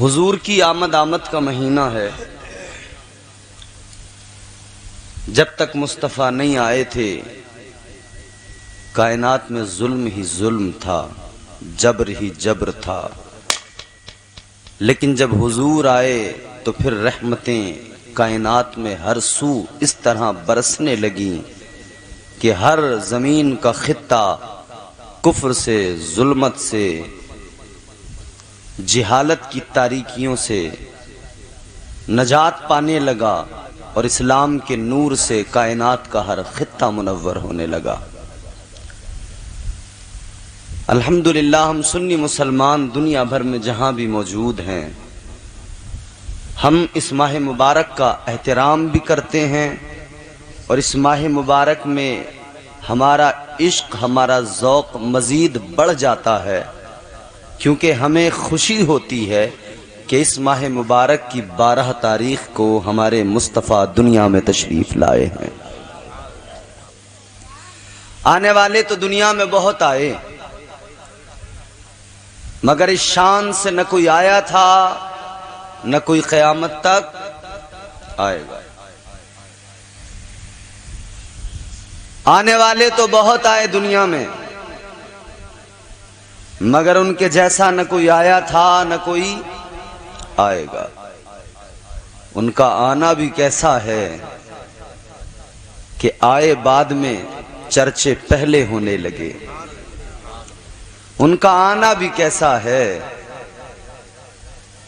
حضور کی آمد کا مہینہ ہے۔ جب تک مصطفیٰ نہیں آئے تھے کائنات میں ظلم ہی ظلم تھا، جبر ہی جبر تھا، لیکن جب حضور آئے تو پھر رحمتیں کائنات میں ہر سو اس طرح برسنے لگیں کہ ہر زمین کا خطہ کفر سے، ظلمت سے، جہالت کی تاریکیوں سے نجات پانے لگا اور اسلام کے نور سے کائنات کا ہر خطہ منور ہونے لگا۔ الحمدللہ ہم سنی مسلمان دنیا بھر میں جہاں بھی موجود ہیں، ہم اس ماہ مبارک کا احترام بھی کرتے ہیں اور اس ماہ مبارک میں ہمارا عشق، ہمارا ذوق مزید بڑھ جاتا ہے، کیونکہ ہمیں خوشی ہوتی ہے کہ اس ماہ مبارک کی 12 تاریخ کو ہمارے مصطفیٰ دنیا میں تشریف لائے ہیں۔ آنے والے تو دنیا میں بہت آئے، مگر اس شان سے نہ کوئی آیا تھا نہ کوئی قیامت تک آئے گا۔ آنے والے تو بہت آئے دنیا میں، مگر ان کے جیسا نہ کوئی آیا تھا نہ کوئی آئے گا۔ ان کا آنا بھی کیسا ہے کہ آئے بعد میں چرچے پہلے ہونے لگے۔ ان کا آنا بھی کیسا ہے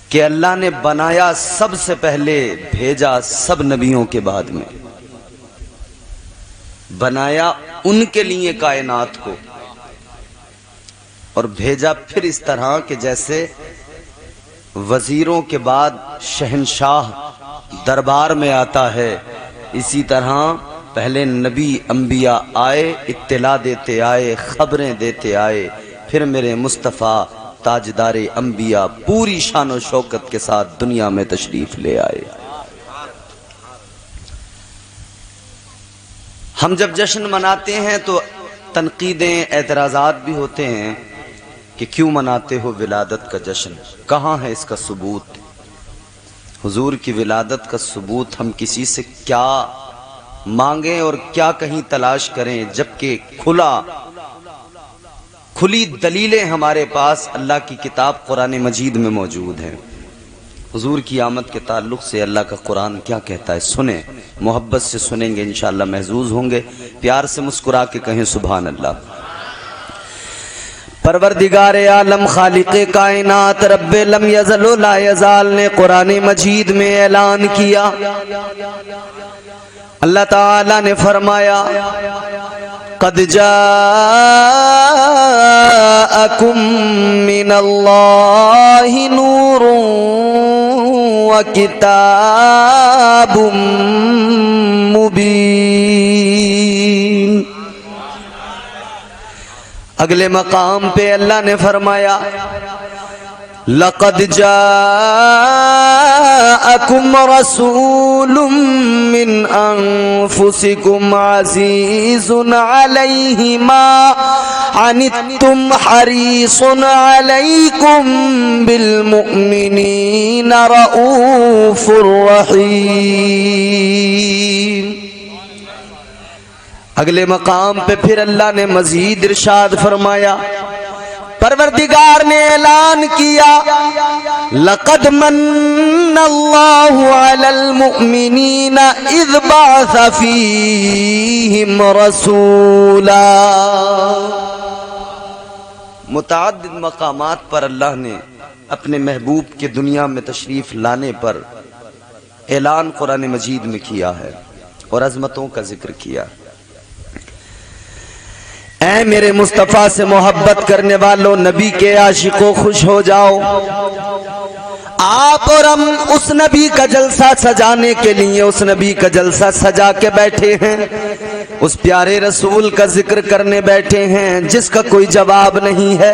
کہ اللہ نے بنایا سب سے پہلے، بھیجا سب نبیوں کے بعد میں، بنایا ان کے لیے کائنات کو اور بھیجا پھر اس طرح کہ جیسے وزیروں کے بعد شہنشاہ دربار میں آتا ہے، اسی طرح پہلے نبی انبیاء آئے، اطلاع دیتے آئے، خبریں دیتے آئے، پھر میرے مصطفیٰ تاجدار انبیاء پوری شان و شوکت کے ساتھ دنیا میں تشریف لے آئے۔ ہم جب جشن مناتے ہیں تو تنقیدیں، اعتراضات بھی ہوتے ہیں کہ کیوں مناتے ہو ولادت کا جشن؟ کہاں ہے اس کا ثبوت؟ حضور کی ولادت کا ثبوت ہم کسی سے کیا مانگیں اور کیا کہیں تلاش کریں، جبکہ کھلی دلیلیں ہمارے پاس اللہ کی کتاب قرآن مجید میں موجود ہیں۔ حضور کی آمد کے تعلق سے اللہ کا قرآن کیا کہتا ہے، سنیں، محبت سے سنیں گے انشاءاللہ محظوظ ہوں گے۔ پیار سے مسکرا کے کہیں سبحان اللہ۔ پروردگار عالم، خالق کائنات، رب لم یزل و لا یزال نے قرآن مجید میں اعلان کیا، اللہ تعالی نے فرمایا قد جاءکم من اللہ نور وکتاب مبین۔ اگلے مقام پہ اللہ نے فرمایا لقد جاءکم رسول من انفسکم عزیز علیہ ما عنتم حریص علیکم بالمؤمنین رؤوف رحیم۔ اگلے مقام پہ پھر اللہ نے مزید ارشاد فرمایا، پروردگار نے اعلان کیا لقد من اللہ علی المؤمنین اذ بعث فیہم رسولا۔ متعدد مقامات پر اللہ نے اپنے محبوب کے دنیا میں تشریف لانے پر اعلان قرآن مجید میں کیا ہے اور عظمتوں کا ذکر کیا۔ اے میرے مصطفیٰ سے محبت کرنے والوں، نبی کے عاشقوں، خوش ہو جاؤ۔ آپ اور ہم اس نبی کا جلسہ سجانے کے لیے اس نبی کا جلسہ سجا کے بیٹھے ہیں، اس پیارے رسول کا ذکر کرنے بیٹھے ہیں جس کا کوئی جواب نہیں ہے،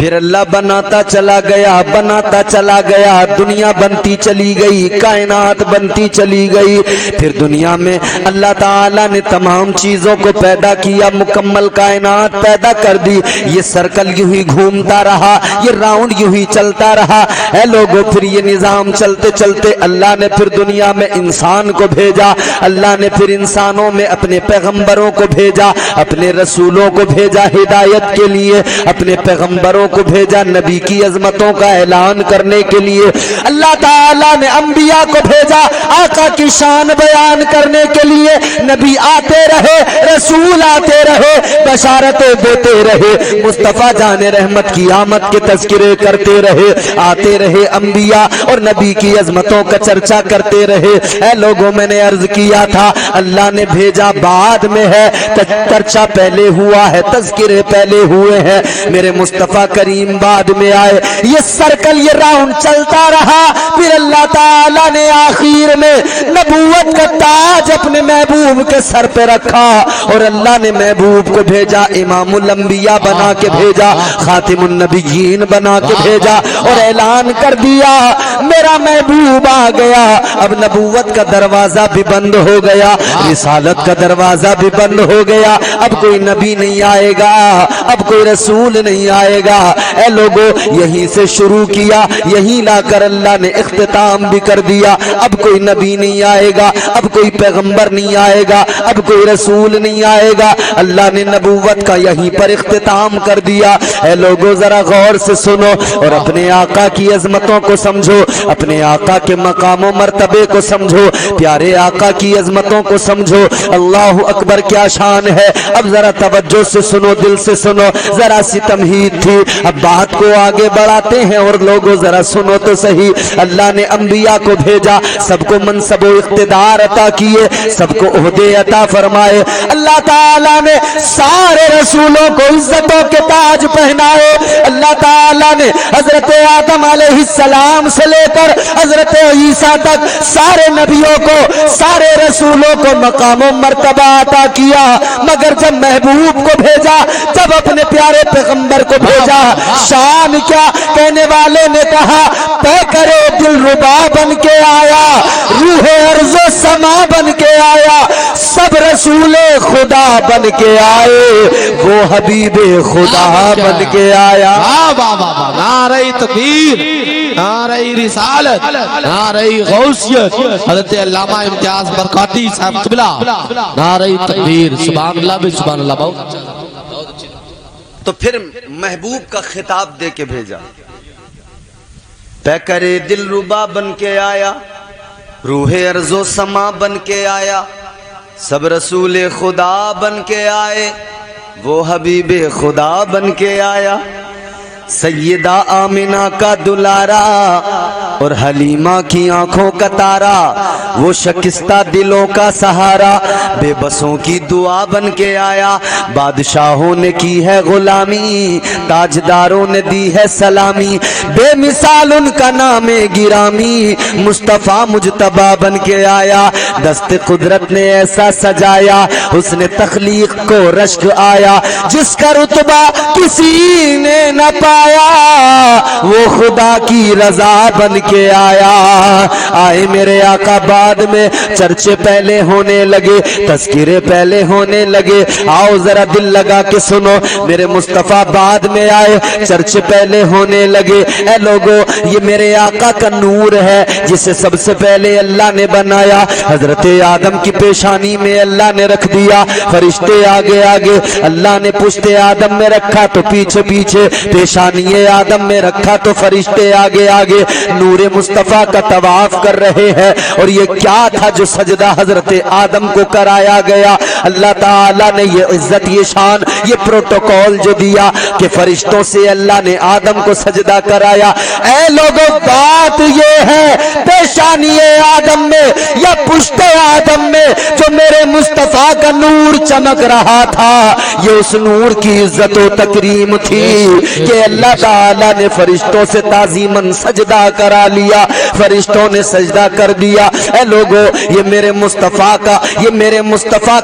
پھر اللہ بناتا چلا گیا، دنیا بنتی چلی گئی، کائنات بنتی چلی گئی۔ پھر دنیا میں اللہ تعالیٰ نے تمام چیزوں کو پیدا کیا، مکمل کائنات پیدا کر دی۔ یہ سرکل یوں ہی گھومتا رہا، یہ راؤنڈ یوں ہی چلتا رہا۔ اے لوگوں، پھر یہ نظام چلتے چلتے اللہ نے پھر دنیا میں انسان کو بھیجا، اللہ نے پھر انسانوں میں اپنے پیغمبروں کو بھیجا، اپنے رسولوں کو بھیجا ہدایت کے لیے، اپنے پیغمبروں کو بھیجا نبی کی عظمتوں کا اعلان کرنے کے لیے۔ اللہ تعالیٰ نے انبیاء کو بھیجا آقا کی شان بیان کرنے کے لیے۔ نبی آتے رہے، رسول آتے رہے، بشارتیں دیتے رہے، مصطفیٰ جان رحمت کی آمد کے تذکرے کرتے رہے، آتے رہے انبیاء اور نبی کی عظمتوں کا چرچا کرتے رہے۔ اے لوگوں، میں نے عرض کیا تھا اللہ نے بھیجا بعد میں ہے، چرچا پہلے ہوا ہے، تذکرے پہلے ہوئے ہیں، میرے مصطفیٰ کریم بعد میں آئے۔ یہ سرکل، یہ راؤنڈ چلتا رہا۔ پھر اللہ تعالیٰ نے آخر میں نبوت کا تاج اپنے محبوب کے سر پہ رکھا، اور اللہ نے محبوب کو بھیجا، امام الانبیاء بنا کے بھیجا، خاتم النبیین بنا کے بھیجا، اور اعلان کر دیا میرا محبوب آ گیا۔ اب نبوت کا دروازہ بھی بند ہو گیا، رسالت کا دروازہ بھی بند ہو گیا، اب کوئی نبی نہیں آئے گا، اب کوئی رسول نہیں آئے گا۔ اے لوگوں، یہیں سے شروع کیا، یہیں لا کر اللہ نے اختتام بھی کر دیا۔ اب کوئی نبی نہیں آئے گا، اب کوئی پیغمبر نہیں آئے گا، اب کوئی رسول نہیں آئے گا، اللہ نے نبوت کا یہیں پر اختتام کر دیا۔ اے لوگوں، ذرا غور سے سنو اور اپنے آقا کی عظمتوں کو سمجھو، اپنے آقا کے مقام و مرتبے کو سمجھو، پیارے آقا کی عظمتوں کو سمجھو۔ اللہ اکبر، کیا شان ہے۔ اب ذرا توجہ سے سنو، دل سے سنو، ذرا سی تمہید تھی، اب بات کو آگے بڑھاتے ہیں، اور لوگوں ذرا سنو تو صحیح۔ اللہ نے انبیاء کو بھیجا، سب کو منصب و اقتدار عطا کیے، سب کو عہدے عطا فرمائے۔ اللہ تعالیٰ نے سارے رسولوں کو عزتوں کے تاج پہنائے۔ اللہ تعالیٰ نے حضرت آدم علیہ السلام سے لے کر حضرت عیسیٰ تک سارے نبیوں کو، سارے رسولوں کو مقام و مرتبہ عطا کیا، مگر جب محبوب کو بھیجا، جب اپنے پیارے پیغمبر کو بھیجا، شان کیا، کہنے والے نے کہا طے کرے دل ربا بن کے آیا، روح ارض و سما بن کے آیا، سب رسول خدا بن کے آئے، وہ حبیب خدا بن کے آیا۔ نعرہ تکبیر، نعرہ رسالت، نعرہ غوثیت، حضرت علامہ امتیاز برکاتی صاحب قبلہ، نعرہ تکبیر، سبحان اللہ بھی سبحان اللہ۔ بہت تو پھر محبوب کا خطاب دے کے بھیجا، پیکرے دل ربا بن کے آیا، روح ارض و سما بن کے آیا، سب رسول خدا بن کے آئے، وہ حبیب خدا بن کے آیا۔ سیدہ آمنہ کا دلارا اور حلیمہ کی آنکھوں کا تارا، وہ شکستہ دلوں کا سہارا، بے بسوں کی دعا بن کے آیا۔ بادشاہوں نے کی ہے غلامی، تاجداروں نے دی ہے سلامی، بے مثال ان کا نام گرامی، مصطفیٰ مجتبیٰ بن کے آیا۔ دست قدرت نے ایسا سجایا، حسن تخلیق کو رشک آیا، جس کا رتبہ کسی نے نہ پایا، وہ خدا کی رضا بن کے آیا۔ آئے میرے آقا بعد میں، چرچے پہلے ہونے لگے، تذکرے پہلے ہونے لگے۔ آؤ ذرا دل لگا کے سنو، میرے مصطفیٰ بعد میں آئے، چرچے پہلے ہونے لگے۔ اے لوگو، یہ میرے آقا کا نور ہے جسے سب سے پہلے اللہ نے بنایا، حضرت آدم کی پیشانی میں اللہ نے رکھ دیا، فرشتے آگے آگے، اللہ نے پشت آدم میں رکھا تو پیچھے پیچھے، پیشانی آدم میں رکھا تو فرشتے آگے آگے، نور مصطفیٰ کا طواف کر رہے ہیں۔ اور یہ کیا تھا جو سجدہ حضرت آدم کو کرایا گیا؟ اللہ تعالیٰ نے یہ عزت، یہ شان، یہ پروٹوکول جو دیا کہ فرشتوں سے اللہ نے آدم کو سجدہ کرایا۔ اے لوگوں، بات یہ ہے پیشانی آدم میں یا پشت آدم میں جو میرے مصطفیٰ کا نور چمک رہا تھا، یہ اس نور کی عزت و تکریم تھی کہ اللہ تعالیٰ نے فرشتوں سے تعظیماً سجدہ کرا لیا، فرشتوں نے سجدہ کر دیا۔ اے لوگوں، یہ میرے مصطفیٰ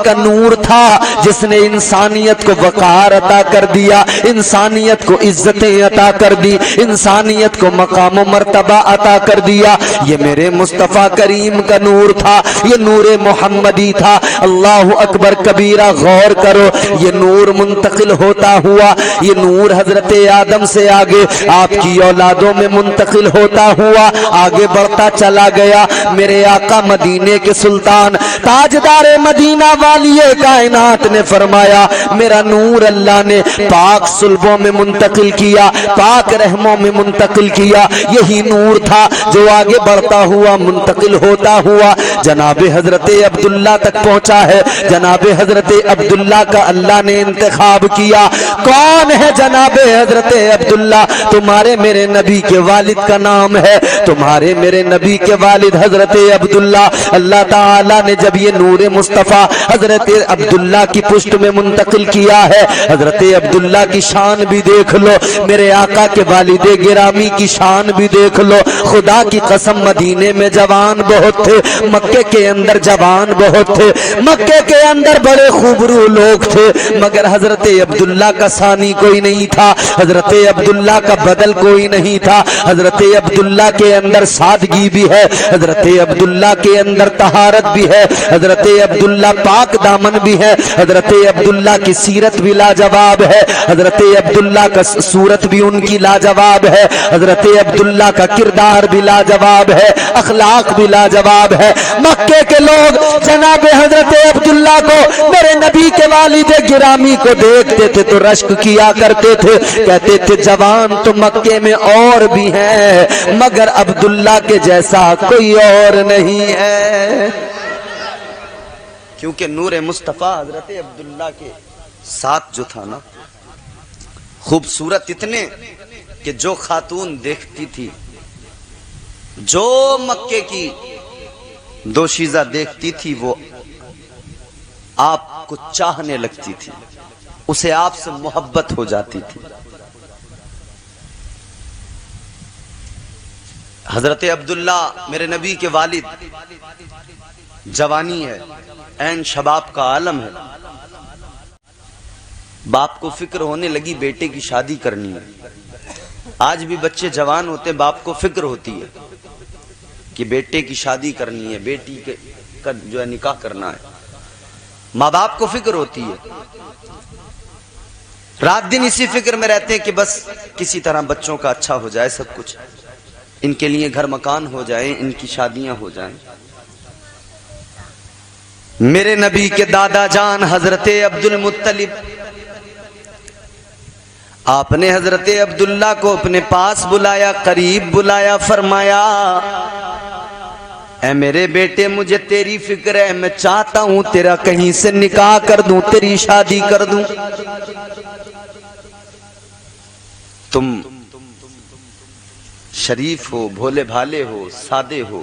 کا نور تھا جس نے انسانیت کو وقار عطا کر دیا، انسانیت کو عزتیں عطا کر دی، انسانیت کو مقام و مرتبہ عطا کر دیا۔ یہ میرے مصطفیٰ کریم کا نور تھا، یہ نور محمدی تھا۔ اللہ اکبر کبیرہ، غور کرو، یہ نور منتقل ہوتا ہوا، یہ نور حضرت آدم سے آگے آپ کی اولادوں میں منتقل ہوتا ہوا آگے بڑھتا چلا گیا۔ میرے آقا مدینے کے سلطان تاجدار مدینہ والی کائنات نے فرمایا میرا نور اللہ نے پاک صلبوں میں منتقل کیا، پاک رحموں میں منتقل کیا۔ یہی نور تھا جو آگے بڑھتا ہوا منتقل ہوتا ہوا جناب حضرت عبداللہ تک پہنچا ہے۔ جناب حضرت عبداللہ کا اللہ نے انتخاب کیا۔ کون ہے جناب حضرت عبداللہ؟ تمہارے میرے نبی کے والد کا نام ہے، تمہارے میرے نبی کے والد حضرت عبداللہ۔ اللہ تعالیٰ نے جب یہ نور مصطفیٰ حضرت عبداللہ کی پشت میں منتقل کیا ہے، حضرت عبداللہ کی شان بھی دیکھ لو، میرے آقا کے والد گرامی کی شان بھی دیکھ لو۔ خدا کی قسم مدینے میں جوان بہت تھے، مکے کے اندر جوان بہت تھے، مکے کے اندر بڑے خوبرو لوگ تھے، مگر حضرت عبداللہ کا ثانی کوئی نہیں تھا، حضرت عبداللہ کا بدل کوئی نہیں تھا۔ حضرت عبداللہ کے اندر سادگی بھی ہے، حضرت عبداللہ کے اندر طہارت بھی ہے، حضرت عبداللہ پاک دامن بھی ہے، حضرت عبداللہ کی سیرت بھی لاجواب ہے، حضرت عبداللہ کا صورت بھی ان کی لاجواب ہے، حضرت عبداللہ کا کردار بھی لاجواب ہے، اخلاق بھی لاجواب ہے۔ مکے کے لوگ جناب حضرت عبداللہ کو، میرے نبی کے والد گرامی کو دیکھتے تھے تو رشک کیا کرتے تھے، کہتے تھے جوان تو مکے میں اور بھی ہیں مگر عبداللہ کے جیسا کوئی اور نہیں ہے۔ کیونکہ نور مصطفیٰ حضرت عبداللہ کے ساتھ جو تھا نا، خوبصورت اتنے کہ جو خاتون دیکھتی تھی، جو مکے کی دوشیزہ دیکھتی تھی، وہ آپ کو چاہنے لگتی تھی، اسے آپ سے محبت ہو جاتی تھی۔ حضرت عبداللہ میرے نبی کے والد، جوانی ہے، عین شباب کا عالم ہے، باپ کو فکر ہونے لگی بیٹے کی شادی کرنی ہے۔ آج بھی بچے جوان ہوتے باپ کو فکر ہوتی ہے کہ بیٹے کی شادی کرنی ہے، بیٹی کا جو ہے نکاح کرنا ہے، ماں باپ کو فکر ہوتی ہے۔ رات دن اسی فکر میں رہتے ہیں کہ بس کسی طرح بچوں کا اچھا ہو جائے، سب کچھ ان کے لیے گھر مکان ہو جائے، ان کی شادیاں ہو جائیں۔ میرے نبی کے دادا جان حضرت عبد المطلب، آپ نے حضرت عبداللہ کو اپنے پاس بلایا، قریب بلایا، فرمایا اے میرے بیٹے مجھے تیری فکر ہے، میں چاہتا ہوں تیرا کہیں سے نکاح کر دوں، تیری شادی کر دوں۔ تم شریف ہو، بھولے بھالے ہو، سادے ہو،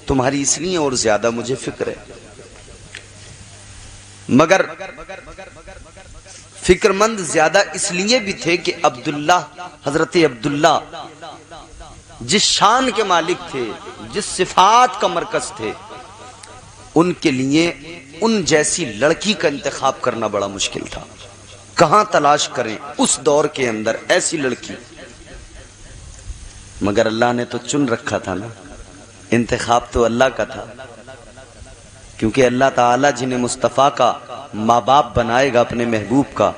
تمہاری اس لیے اور زیادہ مجھے فکر ہے، مگر فکر مند زیادہ اس لیے بھی تھے کہ عبداللہ، حضرت عبداللہ جس شان کے مالک تھے، جس صفات کا مرکز تھے، ان کے لیے ان جیسی لڑکی کا انتخاب کرنا بڑا مشکل تھا۔ کہاں تلاش کریں اس دور کے اندر ایسی لڑکی؟ مگر اللہ نے تو چن رکھا تھا نا، انتخاب تو اللہ کا تھا، کیونکہ اللہ تعالیٰ جنہیں مصطفیٰ کا ماں باپ بنائے گا اپنے محبوب کا،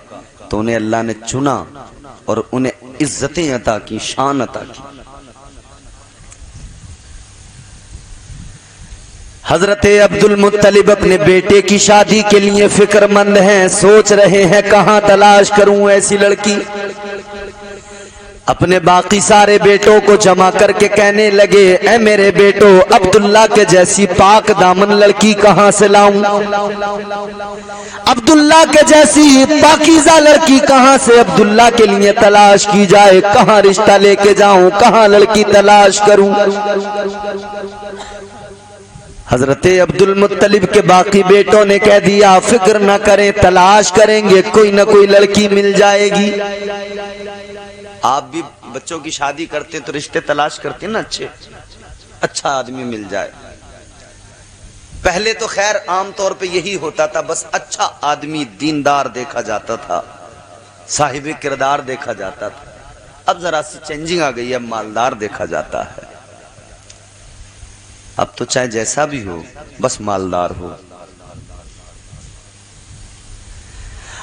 تو انہیں اللہ نے چنا اور انہیں عزتیں عطا کی، شان عطا کی۔ حضرت عبد المطلب اپنے بیٹے کی شادی کے لیے فکر مند ہیں، سوچ رہے ہیں کہاں تلاش کروں ایسی لڑکی۔ اپنے باقی سارے بیٹوں کو جمع کر کے کہنے لگے اے میرے بیٹو، عبداللہ کے جیسی پاک دامن لڑکی کہاں سے لاؤں؟ عبداللہ کے جیسی پاکیزہ لڑکی کہاں سے عبداللہ کے لیے تلاش کی جائے؟ کہاں رشتہ لے کے جاؤں؟ کہاں لڑکی تلاش کروں؟ حضرت عبد المطلب کے باقی بیٹوں نے کہہ دیا فکر نہ کریں، تلاش کریں گے، کوئی نہ کوئی لڑکی مل جائے گی۔ آپ بھی بچوں کی شادی کرتے تو رشتے تلاش کرتے نا، اچھا آدمی مل جائے۔ پہلے تو خیر عام طور پہ یہی ہوتا تھا، بس اچھا آدمی دیندار دیکھا جاتا تھا، صاحب کردار دیکھا جاتا تھا۔ اب ذرا سی چینجنگ آ گئی ہے، مالدار دیکھا جاتا ہے۔ اب تو چاہے جیسا بھی ہو بس مالدار ہو۔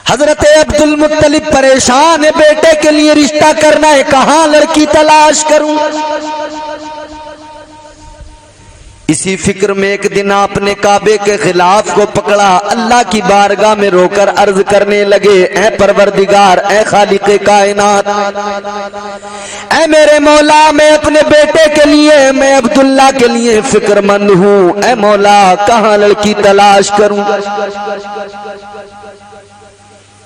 حضرت عبد المطلب پریشان ہے، بیٹے کے لیے رشتہ کرنا ہے، کہاں لڑکی تلاش کروں؟ اسی فکر میں ایک دن آپ نے کعبے کے خلاف کو پکڑا، اللہ کی بارگاہ میں رو کر عرض کرنے لگے، اے پروردگار، اے خالق کائنات، اے میرے مولا، میں اپنے بیٹے کے لیے، میں عبداللہ کے لیے فکر مند ہوں، اے مولا کہاں لڑکی تلاش کروں؟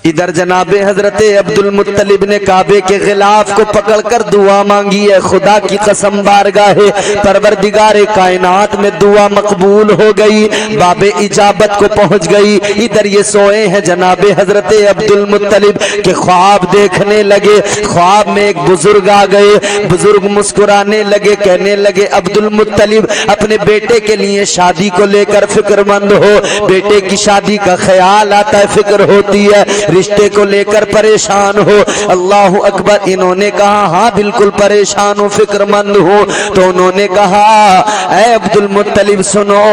ادھر جناب حضرت عبد المطلب نے کعبے کے غلاف کو پکڑ کر دعا مانگی ہے، خدا کی قسم بارگاہ پروردگار کائنات میں دعا مقبول ہو گئی، باب اجابت کو پہنچ گئی۔ ادھر یہ سوئے ہیں جناب حضرت عبد المطلب کہ خواب دیکھنے لگے، خواب میں ایک بزرگ آ گئے، بزرگ مسکرانے لگے، کہنے لگے عبد المطلب اپنے بیٹے کے لیے شادی کو لے کر فکر مند ہو، بیٹے کی شادی کا خیال آتا ہے، فکر ہوتی ہے، رشتے کو لے کر پریشان ہو۔ اللہ اکبر، انہوں نے کہا ہاں بالکل پریشان ہوں، فکر مند ہوں۔ تو انہوں نے کہا اے عبد المطلب سنو،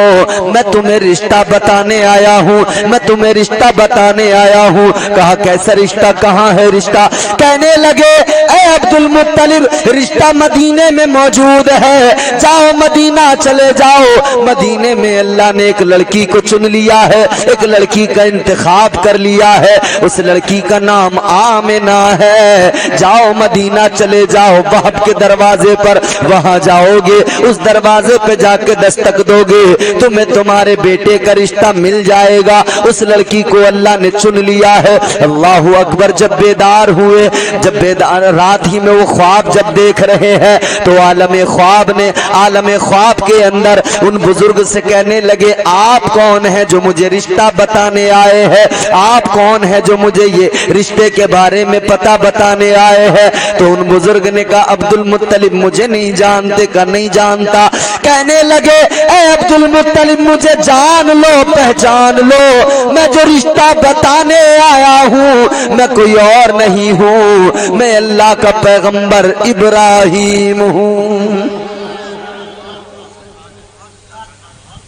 میں تمہیں رشتہ بتانے آیا ہوں، میں تمہیں رشتہ بتانے آیا ہوں۔ کہا کیسا رشتہ، کہاں ہے رشتہ؟ کہنے لگے اے عبد المطلب رشتہ مدینے میں موجود ہے، جاؤ مدینہ چلے جاؤ، مدینے میں اللہ نے ایک لڑکی کو چن لیا ہے، ایک لڑکی کا انتخاب کر لیا ہے، اس لڑکی کا نام آمنہ ہے، جاؤ مدینہ چلے جاؤ، وہب کے دروازے پر وہاں جاؤ گے، اس دروازے پہ جا کے دستک دو گے، تمہیں تمہارے بیٹے کا رشتہ مل جائے گا، اس لڑکی کو اللہ نے چن لیا ہے۔ اللہ اکبر، جب بیدار ہوئے، جب بیدار رات ہی میں وہ خواب جب دیکھ رہے ہیں تو عالم خواب نے، عالم خواب کے اندر ان بزرگ سے کہنے لگے آپ کون ہیں جو مجھے رشتہ بتانے آئے ہیں؟ آپ کون ہیں جو مجھے یہ رشتے کے بارے میں پتہ بتانے آئے ہیں؟ تو ان بزرگ نے کہا عبد المطلب مجھے نہیں جانتے، کا نہیں جانتا۔ کہنے لگے اے عبد المطلب مجھے جان لو، پہچان لو، میں جو رشتہ بتانے آیا ہوں میں کوئی اور نہیں ہوں، میں اللہ کا پیغمبر ابراہیم ہوں۔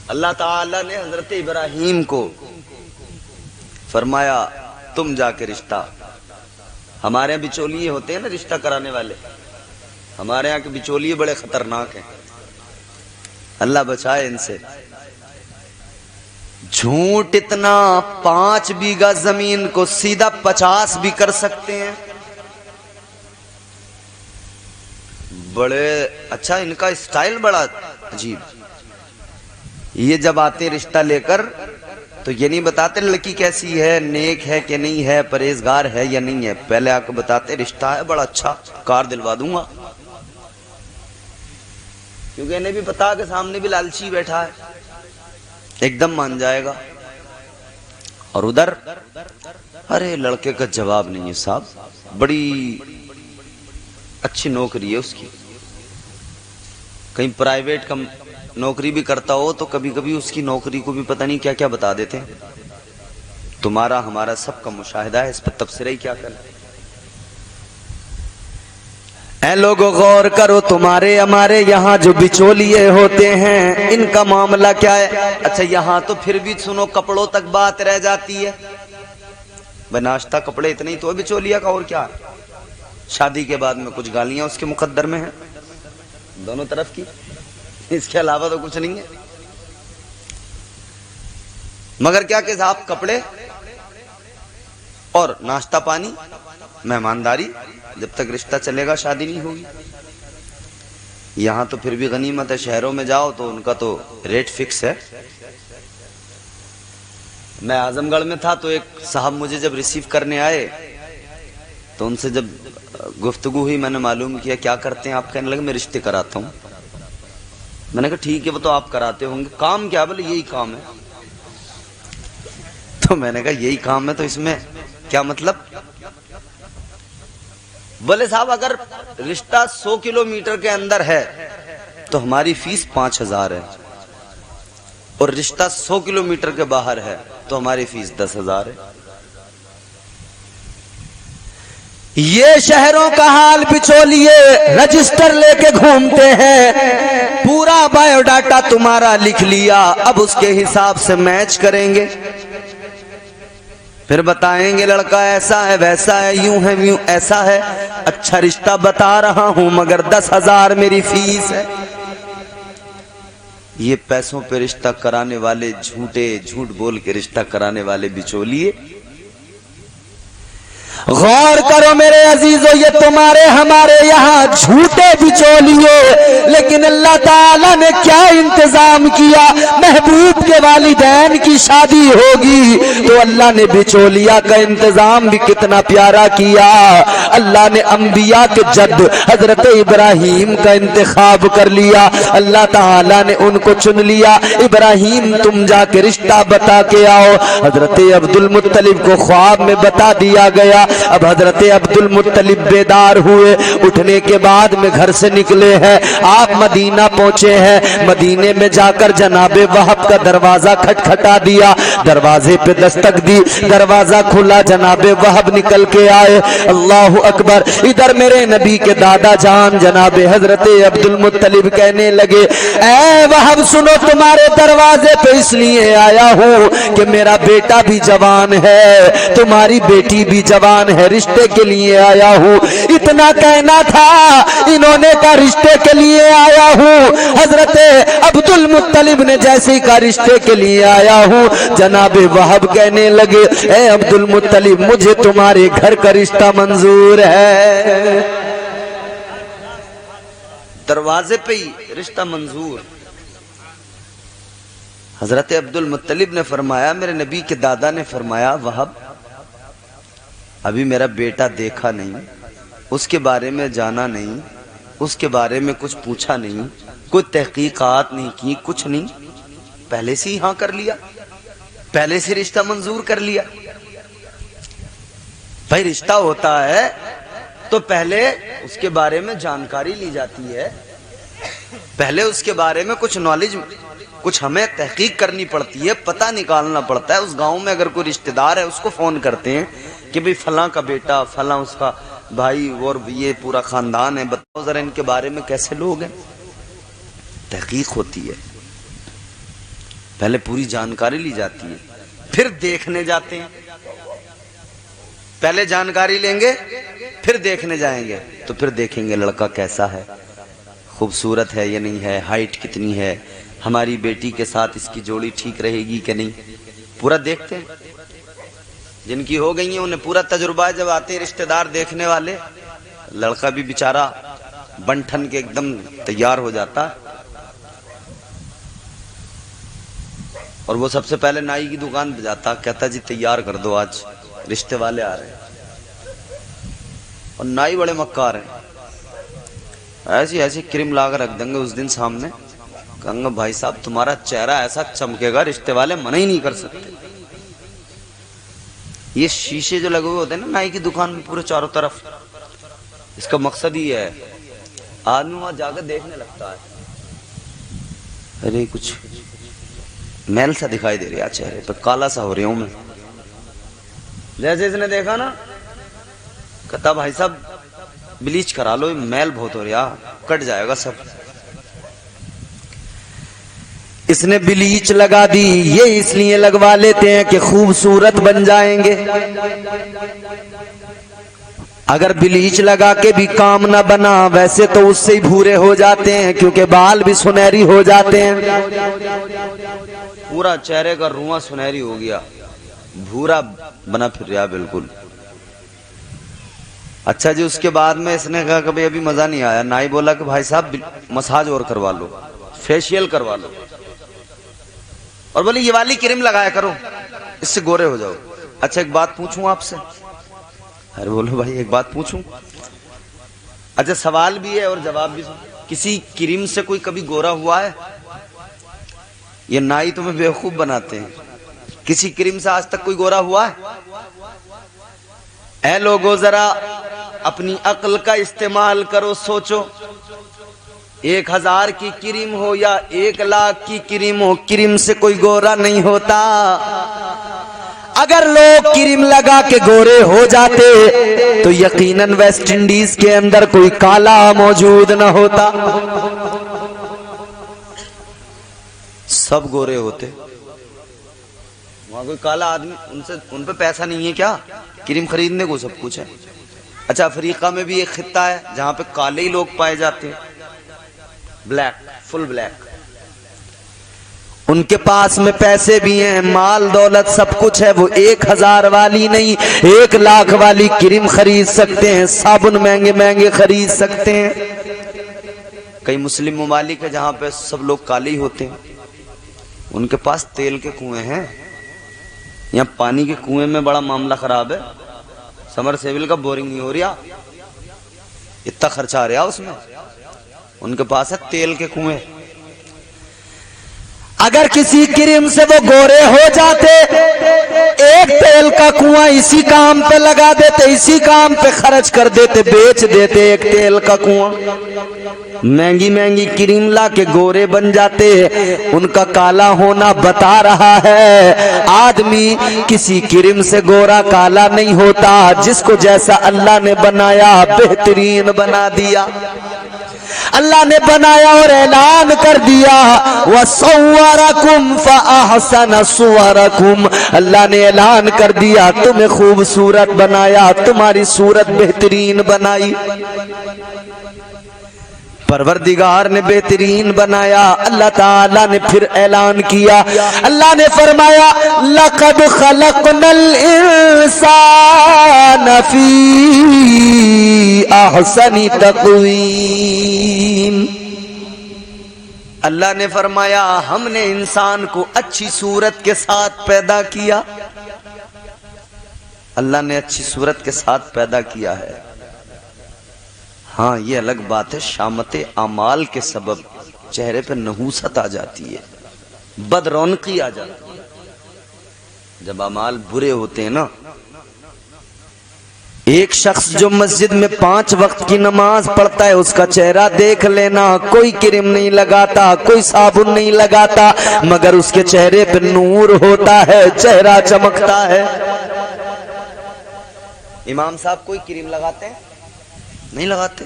اللہ تعالی نے حضرت ابراہیم کو فرمایا تم جا کے رشتہ، ہمارے یہاں بچولیے ہوتے ہیں نا رشتہ کرانے والے، ہمارے یہاں کے بچولیے بڑے خطرناک ہیں، اللہ بچائے ان سے۔ جھوٹ اتنا 5 بیگھہ زمین کو سیدھا 50 بھی کر سکتے ہیں، بڑے اچھا ان کا اسٹائل بڑا عجیب۔ یہ جب آتے رشتہ لے کر تو یہ نہیں بتاتے لڑکی کیسی ہے، نیک ہے کہ نہیں ہے، پرہیزگار ہے یا نہیں ہے، پہلے آ کے بتاتے رشتہ ہے بڑا اچھا، کار دلوا دوں گا، کیونکہ انہیں بھی پتا کہ سامنے بھی لالچی بیٹھا ہے، ایک دم مان جائے گا۔ اور ادھر ارے لڑکے کا جواب نہیں ہے صاحب، بڑی اچھی نوکری ہے اس کی، کہیں پرائیویٹ نوکری بھی کرتا ہو تو کبھی کبھی اس کی نوکری کو بھی پتہ نہیں کیا کیا بتا دیتے ہیں۔ تمہارا ہمارا سب کا مشاہدہ ہے، اس پر تبصرہ ہی کیا کرنا۔ اے لوگو غور کرو، تمہارے ہمارے یہاں جو بچولیے ہوتے ہیں ان کا معاملہ کیا ہے؟ اچھا یہاں تو پھر بھی سنو کپڑوں تک بات رہ جاتی ہے، ناشتہ کپڑے اتنے ہی تو بچولیا کا، اور کیا ہے؟ شادی کے بعد میں کچھ گالیاں اس کے مقدر میں ہیں دونوں طرف کی، اس کے علاوہ تو کچھ نہیں ہے۔ مگر کیا کہ صاحب کپڑے اور ناشتہ پانی، مہمانداری، جب تک رشتہ چلے گا شادی نہیں ہوگی۔ یہاں تو پھر بھی غنیمت ہے، شہروں میں جاؤ تو ان کا تو ریٹ فکس ہے۔ میں اعظم گڑھ میں تھا تو ایک صاحب مجھے جب ریسیو کرنے آئے تو ان سے جب گفتگو ہوئی میں نے معلوم کیا کیا کرتے ہیں آپ، کہنے لگے میں رشتے کراتا ہوں۔ میں نے کہا ٹھیک ہے وہ تو آپ کراتے ہوں گے، کام کیا؟ بولے یہی کام ہے۔ تو میں نے کہا یہی کام ہے تو اس میں کیا مطلب؟ بولے صاحب اگر رشتہ 100 کلومیٹر کے اندر ہے تو ہماری فیس 5000 ہے، اور رشتہ 100 کلومیٹر کے باہر ہے تو ہماری فیس 10,000 ہے۔ یہ شہروں کا حال بچولیے رجسٹر لے کے گھومتے ہیں، پورا بایو ڈاٹا تمہارا لکھ لیا، اب اس کے حساب سے میچ کریں گے، پھر بتائیں گے لڑکا ایسا ہے ویسا ہے یوں ہے یوں ایسا ہے، اچھا رشتہ بتا رہا ہوں مگر 10,000 میری فیس ہے۔ یہ پیسوں پہ رشتہ کرانے والے جھوٹ بول کے رشتہ کرانے والے بچولیے۔ غور کرو میرے عزیزو، یہ تمہارے ہمارے یہاں جھوٹے بچولیے، لیکن اللہ تعالیٰ نے کیا انتظام کیا، محبوب کے والدین کی شادی ہوگی تو اللہ نے بچولیا کا انتظام بھی کتنا پیارا کیا۔ اللہ نے انبیاء کے جد حضرت ابراہیم کا انتخاب کر لیا، اللہ تعالیٰ نے ان کو چن لیا، ابراہیم تم جا کے رشتہ بتا کے آؤ۔ حضرت عبد المطلب کو خواب میں بتا دیا گیا، اب حضرت عبد المطلب بیدار ہوئے، اٹھنے کے بعد میں گھر سے نکلے ہیں، آپ مدینہ پہنچے ہیں، مدینے میں جا کر جناب وہب کا دروازہ کھٹکھٹا دیا، دروازے پہ دستک دی، دروازہ کھلا، جناب وہب نکل کے آئے، اللہ اکبر۔ ادھر میرے نبی کے دادا جان جناب حضرت عبد المطلب کہنے لگے، اے وہب سنو، تمہارے دروازے پہ اس لیے آیا ہوں کہ میرا بیٹا بھی جوان ہے، تمہاری بیٹی بھی جوان ہے، رشتے کے لیے آیا ہوں۔ اتنا کہنا تھا، انہوں نے کہا رشتے کے لیے آیا ہوں۔ حضرت عبد المطلب نے جیسے کہا رشتے کے لیے آیا ہوں، جناب وہب کہنے لگے، اے عبد المطلب مجھے تمہارے گھر کا رشتہ منظور ہے۔ دروازے پہ ہی رشتہ منظور۔ حضرت عبد المطلب نے فرمایا، میرے نبی کے دادا نے فرمایا، وہب ابھی میرا بیٹا دیکھا نہیں، اس کے بارے میں جانا نہیں، اس کے بارے میں کچھ پوچھا نہیں، کوئی تحقیقات نہیں کی، کچھ نہیں، پہلے سے ہی ہاں کر لیا، پہلے سے رشتہ منظور کر لیا۔ بھائی رشتہ ہوتا ہے تو پہلے اس کے بارے میں جانکاری لی جاتی ہے، پہلے اس کے بارے میں کچھ نالج، کچھ ہمیں تحقیق کرنی پڑتی ہے، پتہ نکالنا پڑتا ہے۔ اس گاؤں میں اگر کوئی رشتہ دار ہے اس کو فون کرتے ہیں کہ بھئی فلاں کا بیٹا، فلاں اس کا بھائی اور یہ پورا خاندان ہے، بتاؤ ذرا ان کے بارے میں کیسے لوگ ہیں۔ تحقیق ہوتی ہے، پہلے پوری جانکاری لی جاتی ہے، پھر دیکھنے جاتے ہیں۔ پہلے جانکاری لیں گے پھر دیکھنے جائیں گے، تو پھر دیکھیں گے لڑکا کیسا ہے، خوبصورت ہے یا نہیں ہے، ہائٹ کتنی ہے، ہماری بیٹی کے ساتھ اس کی جوڑی ٹھیک رہے گی کہ نہیں، پورا دیکھتے ہیں۔ جن کی ہو گئی ہیں انہیں پورا تجربہ ہے، جب آتے ہیں رشتہ دار دیکھنے والے، لڑکا بھی بیچارہ بن ٹھن کے ایک دم تیار ہو جاتا ہے، اور وہ سب سے پہلے نائی کی دکان پہ جاتا، کہتا جی تیار کر دو، آج رشتے والے آ رہے ہیں۔ اور نائی بڑے مکار ہیں، ایسی ایسی کریم لا کر رکھ دیں گے اس دن سامنے، کہوں گا بھائی صاحب تمہارا چہرہ ایسا چمکے گا رشتے والے منع ہی نہیں کر سکتے۔ یہ شیشے جو لگے ہوئے ہوتے ہیں نا نائی کی دکان میں پورے چاروں طرف، اس کا مقصد ہی ہے آدمی وہاں جا کر دیکھنے لگتا ہے، ارے کچھ میل سا دکھائی دے رہا چہرے پہ، کالا سا ہو رہی ہوں میں۔ جیسے اس نے دیکھا نا، کہتا بھائی صاحب بلیچ کرا لو، میل بہت ہو رہا، کٹ جائے گا سب۔ اس نے بلیچ لگا دی، یہ اس لیے لگوا لیتے ہیں کہ خوبصورت بن جائیں گے، اگر بلیچ لگا کے بھی کام نہ بنا ویسے تو اس سے ہی بھورے ہو جاتے ہیں، کیونکہ بال بھی سنہری ہو جاتے ہیں۔ پورا چہرے کا رواں سنہری ہو گیا، بھورا بنا پھر رہا بالکل۔ اچھا جی، اس کے بعد میں اس نے کہا کہ بھئی ابھی مزہ نہیں آیا، نائی بولا کہ بھائی صاحب مساج اور کروا لو، فیشیل کروا لو، اور بولے یہ والی کریم لگایا کرو، اس سے گورے ہو جاؤ۔ اچھا ایک بات پوچھوں آپ سے؟ ارے بولو بھائی ایک بات پوچھوں؟ اچھا سوال بھی ہے اور جواب بھی، کسی کریم سے کوئی کبھی گورا ہوا ہے؟ یہ نائی تمہیں بیوقوف بناتے ہیں، کسی کریم سے آج تک کوئی گورا ہوا ہے؟ اے لوگوں ذرا اپنی عقل کا استعمال کرو، سوچو، 1000 کی کریم ہو یا 1,00,000 کی کریم ہو، کریم سے کوئی گورا نہیں ہوتا۔ اگر لوگ کریم لگا کے گورے ہو جاتے تو یقیناً ویسٹ انڈیز کے اندر کوئی کالا موجود نہ ہوتا، سب گورے ہوتے۔ وہاں کوئی کالا آدمی، ان پہ پیسہ نہیں ہے کیا؟ کریم خریدنے کو سب کچھ ہے۔ اچھا، افریقہ میں بھی ایک خطہ ہے جہاں پہ کالے ہی لوگ پائے جاتے ہیں، بلیک، فل بلیک۔ ان کے پاس میں پیسے بھی ہیں، مال دولت سب کچھ ہے، وہ 1000 والی نہیں 1,00,000 والی کریم خرید سکتے ہیں، صابن مہنگے مہنگے خرید سکتے ہیں۔ کئی مسلم ممالک ہے جہاں پہ سب لوگ کالے ہی ہوتے ہیں، ان کے پاس تیل کے کنویں ہیں۔ یہاں پانی کے کنویں میں بڑا معاملہ خراب ہے، سمر سیول کا بورنگ نہیں ہو رہا، اتنا خرچہ آ رہا اس میں۔ ان کے پاس ہے تیل کے کنویں۔ اگر کسی کریم سے وہ گورے ہو جاتے، ایک تیل کا کنواں اسی کام پہ لگا دیتے، اسی کام پہ خرچ کر دیتے، بیچ دیتے ایک تیل کا کنواں، مہنگی مہنگی کریم لا کے گورے بن جاتے۔ ان کا کالا ہونا بتا رہا ہے آدمی کسی کریم سے گورا کالا نہیں ہوتا، جس کو جیسا اللہ نے بنایا بہترین بنا دیا۔ اللہ نے بنایا اور اعلان کر دیا وَصَوَّرَكُمْ فَأَحْسَنَ صُوَرَكُمْ، اللہ نے اعلان کر دیا تمہیں خوبصورت بنایا، تمہاری صورت بہترین بنائی۔ پروردگار نے بہترین بنایا۔ اللہ تعالیٰ نے پھر اعلان کیا، اللہ نے فرمایا لَقَدْ خَلَقْنَا الْإِنسَانَ فِي أَحْسَنِ تَقْوِيمٍ، اللہ نے فرمایا ہم نے انسان کو اچھی صورت کے ساتھ پیدا کیا، اللہ نے اچھی صورت کے ساتھ پیدا کیا ہے۔ ہاں یہ الگ بات ہے شامت اعمال کے سبب چہرے پہ نحوست آ جاتی ہے، بد رونقی آ جاتی ہے جب اعمال برے ہوتے ہیں نا۔ ایک شخص جو مسجد میں 5 وقت کی نماز پڑھتا ہے، اس کا چہرہ دیکھ لینا، کوئی کریم نہیں لگاتا، کوئی صابن نہیں لگاتا، مگر اس کے چہرے پہ نور ہوتا ہے، چہرہ چمکتا ہے۔ امام صاحب کوئی کریم لگاتے ہیں؟ نہیں لگاتے،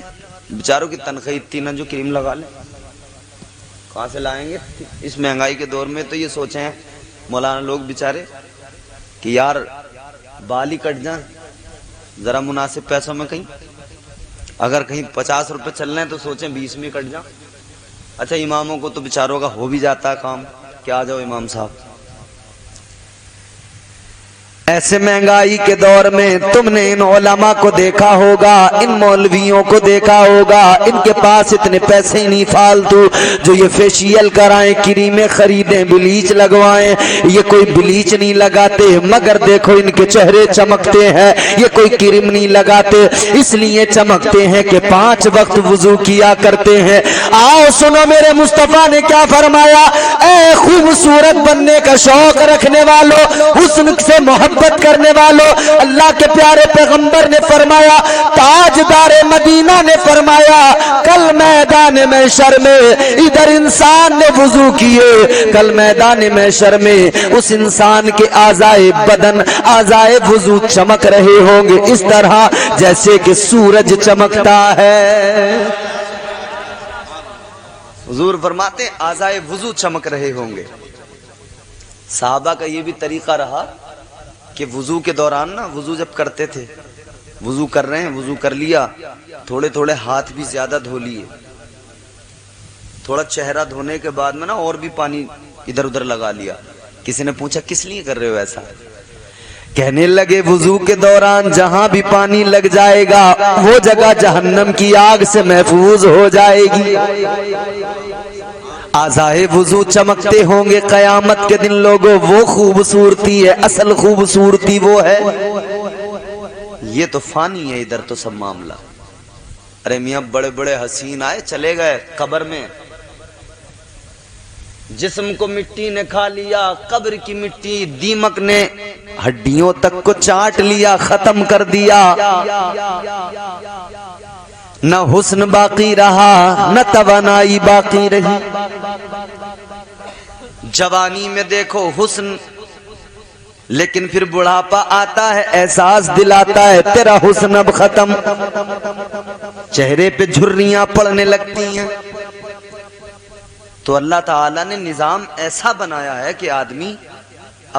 بیچاروں کی تنخواہ اتنی نہ جو کریم لگا لیں، کہاں سے لائیں گے؟ اس مہنگائی کے دور میں تو یہ سوچیں ہیں مولانا لوگ بیچارے کہ یار بال ہی کٹ جائیں ذرا مناسب پیسوں میں، کہیں اگر کہیں 50 روپے چل رہے ہیں تو سوچیں 20 میں کٹ جائیں۔ اچھا اماموں کو تو بیچاروں کا ہو بھی جاتا ہے کام کہ آ جاؤ امام صاحب۔ ایسے مہنگائی کے دور میں تم نے ان علماء کو دیکھا ہوگا، ان مولویوں کو دیکھا ہوگا، ان کے پاس اتنے پیسے ہی نہیں فالتو جو یہ فیشیل کرائیں، کریمیں خریدیں، بلیچ لگوائیں۔ یہ کوئی بلیچ نہیں لگاتے مگر دیکھو ان کے چہرے چمکتے ہیں، یہ کوئی کریم نہیں لگاتے، اس لیے چمکتے ہیں کہ 5 وقت وضو کیا کرتے ہیں۔ آؤ سنو میرے مصطفیٰ نے کیا فرمایا، اے خوبصورت بننے کا شوق رکھنے والوں، حسن سے محبت کرنے والوں، اللہ کے پیارے پیغمبر نے فرمایا، تاجدار مدینہ نے فرمایا، کل میدان محشر میں ادھر انسان نے وضو کیے، کل میدان محشر میں اس انسان کے اعضائے بدن، اعضائے وضو چمک رہے ہوں گے اس طرح جیسے کہ سورج چمکتا ہے۔ حضور فرماتے ہیں اعضائے وضو چمک رہے ہوں گے۔ صحابہ کا یہ بھی طریقہ رہا کہ وضو کے دوران نا، وضو جب کرتے تھے، وضو کر رہے ہیں، وضو کر لیا، تھوڑے تھوڑے ہاتھ بھی زیادہ دھو لیے، تھوڑا چہرہ دھونے کے بعد میں نا اور بھی پانی ادھر ادھر لگا لیا۔ کسی نے پوچھا کس لیے کر رہے ہو ایسا؟ کہنے لگے وضو کے دوران جہاں بھی پانی لگ جائے گا وہ جگہ جہنم کی آگ سے محفوظ ہو جائے گی۔ اعضائے وضو چمکتے ہوں گے قیامت کے دن لوگوں، وہ خوبصورتی ہے، اصل خوبصورتی وہ ہے۔ یہ تو فانی ہے، ادھر تو سب معاملہ۔ ارے میاں بڑے بڑے حسین آئے چلے گئے قبر میں، جسم کو مٹی نے کھا لیا، قبر کی مٹی دیمک نے ہڈیوں تک کو چاٹ لیا، ختم کر دیا۔ نہ حسن باقی رہا نہ توانائی باقی رہی. جوانی میں دیکھو حسن، لیکن پھر بڑھاپا آتا ہے، احساس دلاتا ہے تیرا حسن اب ختم. چہرے پہ جھریاں پڑنے لگتی ہیں. تو اللہ تعالیٰ نے نظام ایسا بنایا ہے کہ آدمی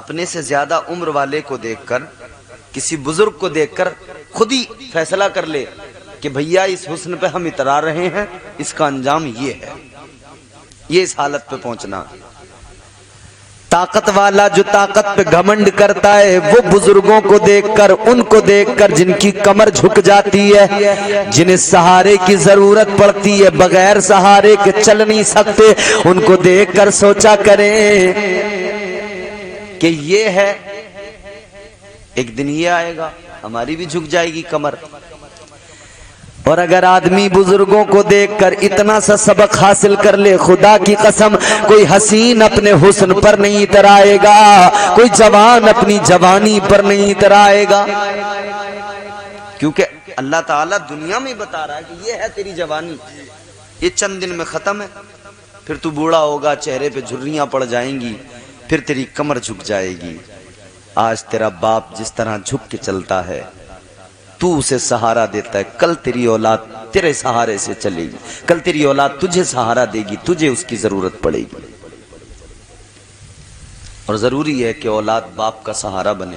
اپنے سے زیادہ عمر والے کو دیکھ کر، کسی بزرگ کو دیکھ کر خود ہی فیصلہ کر لے کہ بھیا اس حسن پہ ہم اترا رہے ہیں، اس کا انجام یہ ہے. یہ اس حالت پہ پہنچنا. طاقت والا جو طاقت پہ گھمنڈ کرتا ہے وہ بزرگوں کو دیکھ کر، ان کو دیکھ کر جن کی کمر جھک جاتی ہے، جنہیں سہارے کی ضرورت پڑتی ہے، بغیر سہارے کے چل نہیں سکتے، ان کو دیکھ کر سوچا کریں کہ یہ ہے، ایک دن یہ آئے گا ہماری بھی جھک جائے گی کمر. اور اگر آدمی بزرگوں کو دیکھ کر اتنا سا سبق حاصل کر لے، خدا کی قسم کوئی حسین اپنے حسن پر نہیں اترائے گا، کوئی جوان اپنی جوانی پر نہیں اترائے گا. کیونکہ اللہ تعالیٰ دنیا میں بتا رہا ہے کہ یہ ہے تیری جوانی، یہ چند دن میں ختم ہے، پھر تو بوڑھا ہوگا، چہرے پہ جھریاں پڑ جائیں گی، پھر تیری کمر جھک جائے گی. آج تیرا باپ جس طرح جھک کے چلتا ہے، تو اسے سہارا دیتا ہے، کل تیری اولاد تیرے سہارے سے چلے گی، کل تیری اولاد تجھے سہارا دے گی، تجھے اس کی ضرورت پڑے گی. اور ضروری ہے کہ اولاد باپ کا سہارا بنے،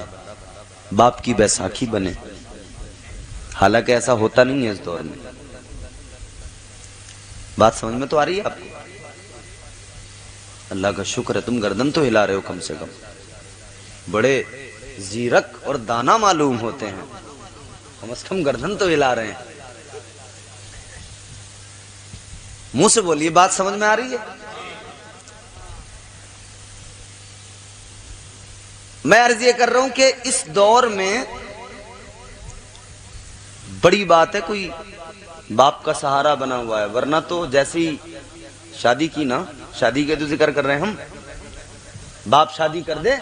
باپ کی بیساکھی بنے. حالانکہ ایسا ہوتا نہیں ہے اس دور میں. بات سمجھ میں تو آ رہی ہے آپ کو؟ اللہ کا شکر ہے تم گردن تو ہلا رہے ہو، کم سے کم بڑے زیرک اور دانا معلوم ہوتے ہیں، کم از کم گردن تو ہلا رہے ہیں. منہ سے بولیے، بات سمجھ میں آ رہی ہے؟ میں عرض یہ کر رہا ہوں کہ اس دور میں بڑی بات ہے کوئی باپ کا سہارا بنا ہوا ہے، ورنہ تو جیسی شادی کی نا، شادی کے تو ذکر کر رہے ہیں ہم، باپ شادی کر دے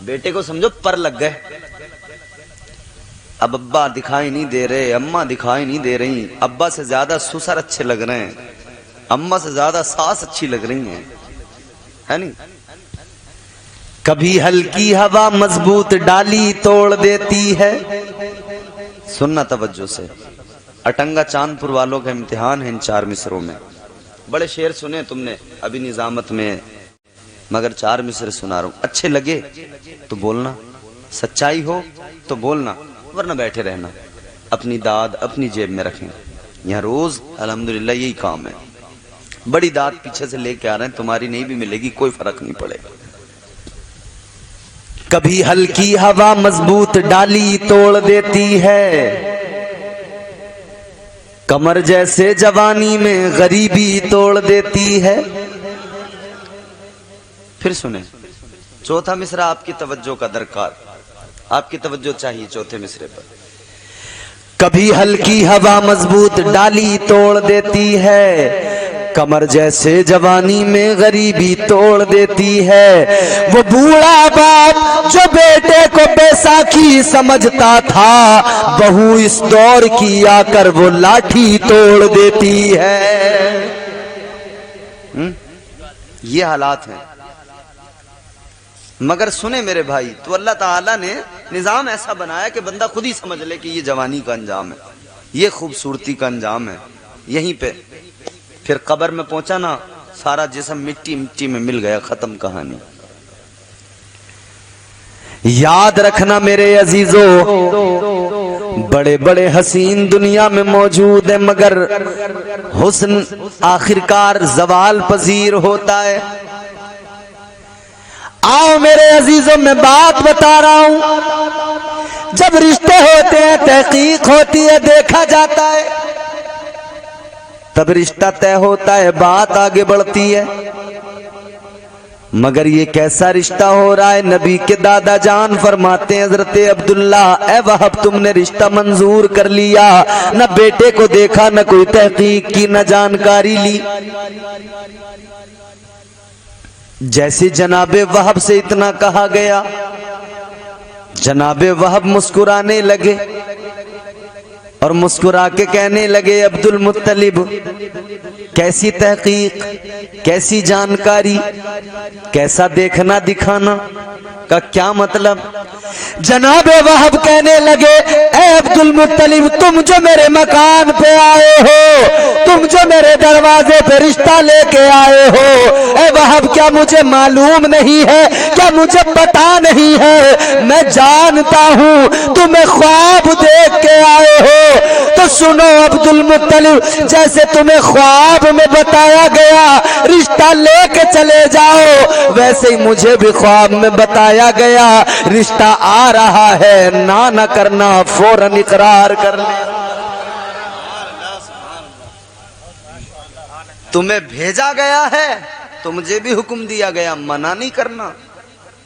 بیٹے کو سمجھو پر لگ گئے. اب ابا دکھائی نہیں دے رہے، اماں دکھائی نہیں دے رہی، ابا سے زیادہ سسر اچھے لگ رہے ہیں، اماں سے زیادہ ساس اچھی لگ رہی ہیں، ہے نہیں؟ کبھی ہلکی ہوا مضبوط ڈالی توڑ دیتی ہے. سننا توجہ سے، اٹنگا چاند پور والوں کا امتحان ہے ان 4 مصروں میں. بڑے شعر سنے تم نے ابھی نظامت میں، مگر 4 مصر سنا رہا ہوں. اچھے لگے تو بولنا، سچائی ہو تو بولنا، ورنہ بیٹھے رہنا، اپنی داد اپنی جیب میں رکھیں. یہاں روز الحمدللہ یہی کام ہے. بڑی داد پیچھے سے لے کے آ رہے ہیں، تمہاری نہیں بھی ملے گی، کوئی فرق نہیں پڑے گا. کبھی ہلکی ہوا مضبوط ڈالی توڑ دیتی ہے، کمر جیسے جوانی میں غریبی توڑ دیتی ہے. پھر سنیں چوتھا مصرع آپ کی توجہ کا درکار، آپ کی توجہ چاہیے چوتھے مصرے پر. کبھی ہلکی ہوا مضبوط ڈالی توڑ دیتی ہے، کمر جیسے جوانی میں غریبی توڑ دیتی ہے. وہ بوڑھا باپ جو بیٹے کو بیساکھی سمجھتا تھا، بہو اس دور کی آ کر وہ لاٹھی توڑ دیتی ہے. یہ حالات ہیں. مگر سنیں میرے بھائی، تو اللہ تعالیٰ نے نظام ایسا بنایا کہ بندہ خود ہی سمجھ لے کہ یہ جوانی کا انجام ہے، یہ خوبصورتی کا انجام ہے. یہیں پہ پھر قبر میں پہنچا نا، سارا جسم مٹی مٹی میں مل گیا، ختم کہانی. یاد رکھنا میرے عزیزو، بڑے بڑے حسین دنیا میں موجود ہیں، مگر حسن آخرکار زوال پذیر ہوتا ہے. آؤ میرے عزیزوں، میں بات بتا رہا ہوں، جب رشتے ہوتے ہیں، تحقیق ہوتی ہے، دیکھا جاتا ہے، تب رشتہ طے ہوتا ہے، بات آگے بڑھتی ہے. مگر یہ کیسا رشتہ ہو رہا ہے؟ نبی کے دادا جان فرماتے ہیں حضرت عبداللہ، اے وہب تم نے رشتہ منظور کر لیا، نہ بیٹے کو دیکھا، نہ کوئی تحقیق کی، نہ جانکاری لی. جیسے جناب وہب سے اتنا کہا گیا، جناب وہب مسکرانے لگے اور مسکرا کے کہنے لگے عبد المطلب کیسی تحقیق، کیسی جانکاری، کیسا دیکھنا دکھانا کا کیا مطلب؟ جناب وہب کہنے لگے اے عبد المطلب تم جو میرے مکان پہ آئے ہو، تم جو میرے دروازے پہ رشتہ لے کے آئے ہو، اے وہب کیا مجھے معلوم نہیں ہے، کیا مجھے پتا نہیں ہے؟ میں جانتا ہوں تمہیں خواب دیکھ کے آئے ہو، تو سنو عبد المطلب جیسے تمہیں خواب میں بتایا گیا رشتہ لے کے چلے جاؤ، ویسے ہی مجھے بھی خواب میں بتایا گیا رشتہ آ رہا ہے، نہ کرنا فوراً اقرار کر لے۔ تمہیں بھیجا گیا ہے تو مجھے بھی حکم دیا گیا، منع نہیں کرنا،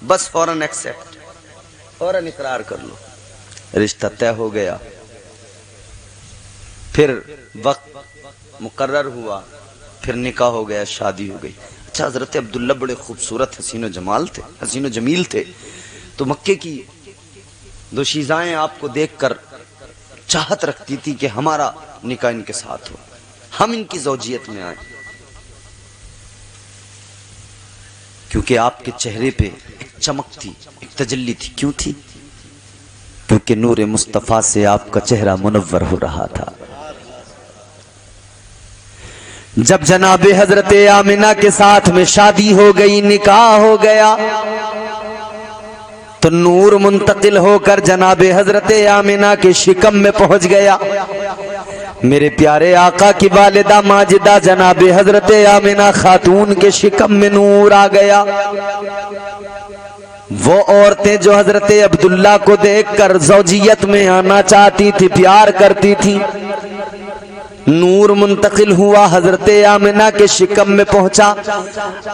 بس فوراً ایکسپٹ، فوراً اقرار کر لو۔ رشتہ طے ہو گیا، پھر وقت مقرر ہوا، پھر نکاح ہو گیا، شادی ہو گئی۔ اچھا حضرت عبداللہ بڑے خوبصورت حسین و جمیل تھے، تو مکے کی دوشیزائیں آپ کو دیکھ کر چاہت رکھتی تھی کہ ہمارا نکاح ان کے ساتھ ہو، ہم ان کی زوجیت میں آئیں، کیونکہ آپ کے چہرے پہ ایک چمک تھی، ایک تجلی تھی۔ کیوں تھی؟ کیونکہ نور مصطفیٰ سے آپ کا چہرہ منور ہو رہا تھا۔ جب جناب حضرت آمنہ کے ساتھ میں شادی ہو گئی، نکاح ہو گیا، تو نور منتقل ہو کر جناب حضرت آمنہ کے شکم میں پہنچ گیا۔ میرے پیارے آقا کی والدہ ماجدہ جناب حضرت آمنہ خاتون کے شکم میں نور آ گیا۔ وہ عورتیں جو حضرت عبداللہ کو دیکھ کر زوجیت میں آنا چاہتی تھی، پیار کرتی تھی، نور منتقل ہوا، حضرت آمنہ کے شکم میں پہنچا۔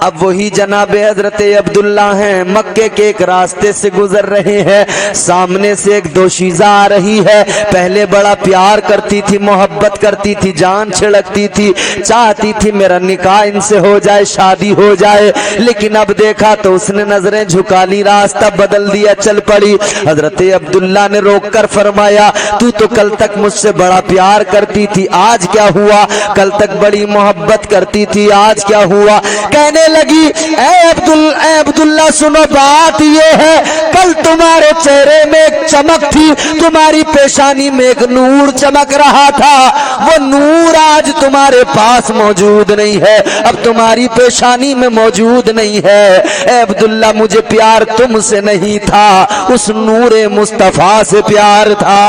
اب وہی جناب حضرت عبداللہ ہیں، مکے کے ایک راستے سے گزر رہے ہیں، سامنے سے ایک دوشیزہ آ رہی ہے۔ پہلے بڑا پیار کرتی تھی، محبت کرتی تھی، جان چھڑکتی تھی، چاہتی تھی میرا نکاح ان سے ہو جائے، شادی ہو جائے، لیکن اب دیکھا تو اس نے نظریں جھکا لی، راستہ بدل دیا، چل پڑی۔ حضرت عبداللہ نے روک کر فرمایا تو کل تک مجھ سے بڑا پیار کرتی تھی، آج کیا ہوا؟ کل تک بڑی محبت کرتی تھی، آج کیا ہوا؟ کہنے لگی اے عبداللہ سنو، بات یہ ہے کل تمہارے چہرے میں ایک چمک تھی، تمہاری پیشانی میں ایک نور چمک رہا تھا، وہ نور آج تمہارے پاس موجود نہیں ہے، اب تمہاری پیشانی میں موجود نہیں ہے۔ اے عبداللہ مجھے پیار تم سے نہیں تھا، اس نور مصطفیٰ سے پیار تھا۔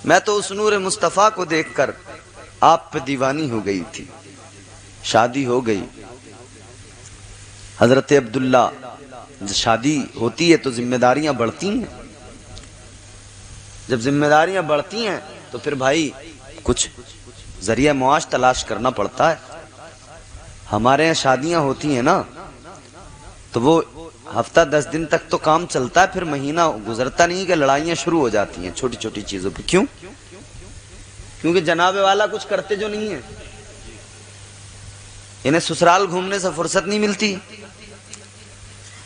میں تو اس نور مصطفیٰ کو دیکھ کر آپ پہ دیوانی ہو گئی تھی۔ شادی ہو گئی۔ حضرت عبداللہ جب شادی ہوتی ہے تو ذمہ داریاں بڑھتی ہیں، جب ذمہ داریاں بڑھتی ہیں تو پھر بھائی کچھ ذریعہ معاش تلاش کرنا پڑتا ہے۔ ہمارے یہاں شادیاں ہوتی ہیں نا تو وہ ہفتہ 10 دن تک تو کام چلتا ہے، پھر مہینہ گزرتا نہیں کہ لڑائیاں شروع ہو جاتی ہیں چھوٹی چھوٹی چیزوں پہ۔ کیوں؟ کیونکہ جناب والا کچھ کرتے جو نہیں ہیں، انہیں سسرال گھومنے سے فرصت نہیں ملتی۔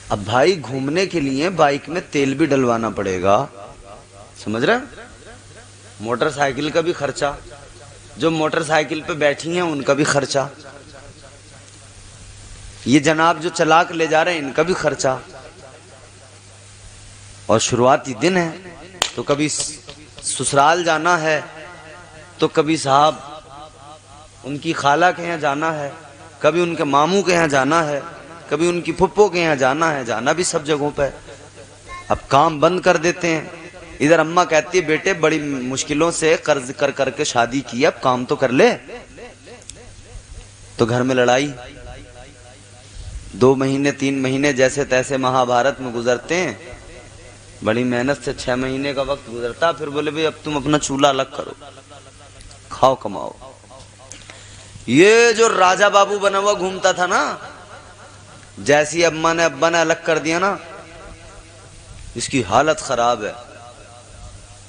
اب بھائی گھومنے کے لیے بائک میں تیل بھی ڈلوانا پڑے گا، سمجھ رہے؟ موٹر سائیکل کا بھی خرچہ، جو موٹر سائیکل پہ بیٹھی ہیں ان کا بھی خرچہ، یہ جناب جو چلا کے لے جا رہے ہیں ان کا بھی خرچہ، اور شروعاتی دن ہے تو کبھی سسرال جانا ہے، تو کبھی صاحب ان کی خالہ کے یہاں جانا ہے، کبھی ان کے ماموں کے یہاں جانا ہے، کبھی ان کی پھپھو کے یہاں جانا ہے، جانا بھی سب جگہوں پہ۔ اب کام بند کر دیتے ہیں۔ ادھر اماں کہتی ہے بیٹے بڑی مشکلوں سے قرض کر کر کے شادی کی، اب کام تو کر لے، تو گھر میں لڑائی، 2 مہینے 3 مہینے جیسے تیسے مہابھارت میں گزرتے ہیں، بڑی محنت سے 6 مہینے کا وقت گزرتا، پھر بولے بھئی اب تم اپنا چولہا الگ کرو، کھاؤ کماؤ۔ یہ جو راجہ بابو بنا ہوا گھومتا تھا نا، جیسی ابا نے الگ کر دیا نا، اس کی حالت خراب ہے،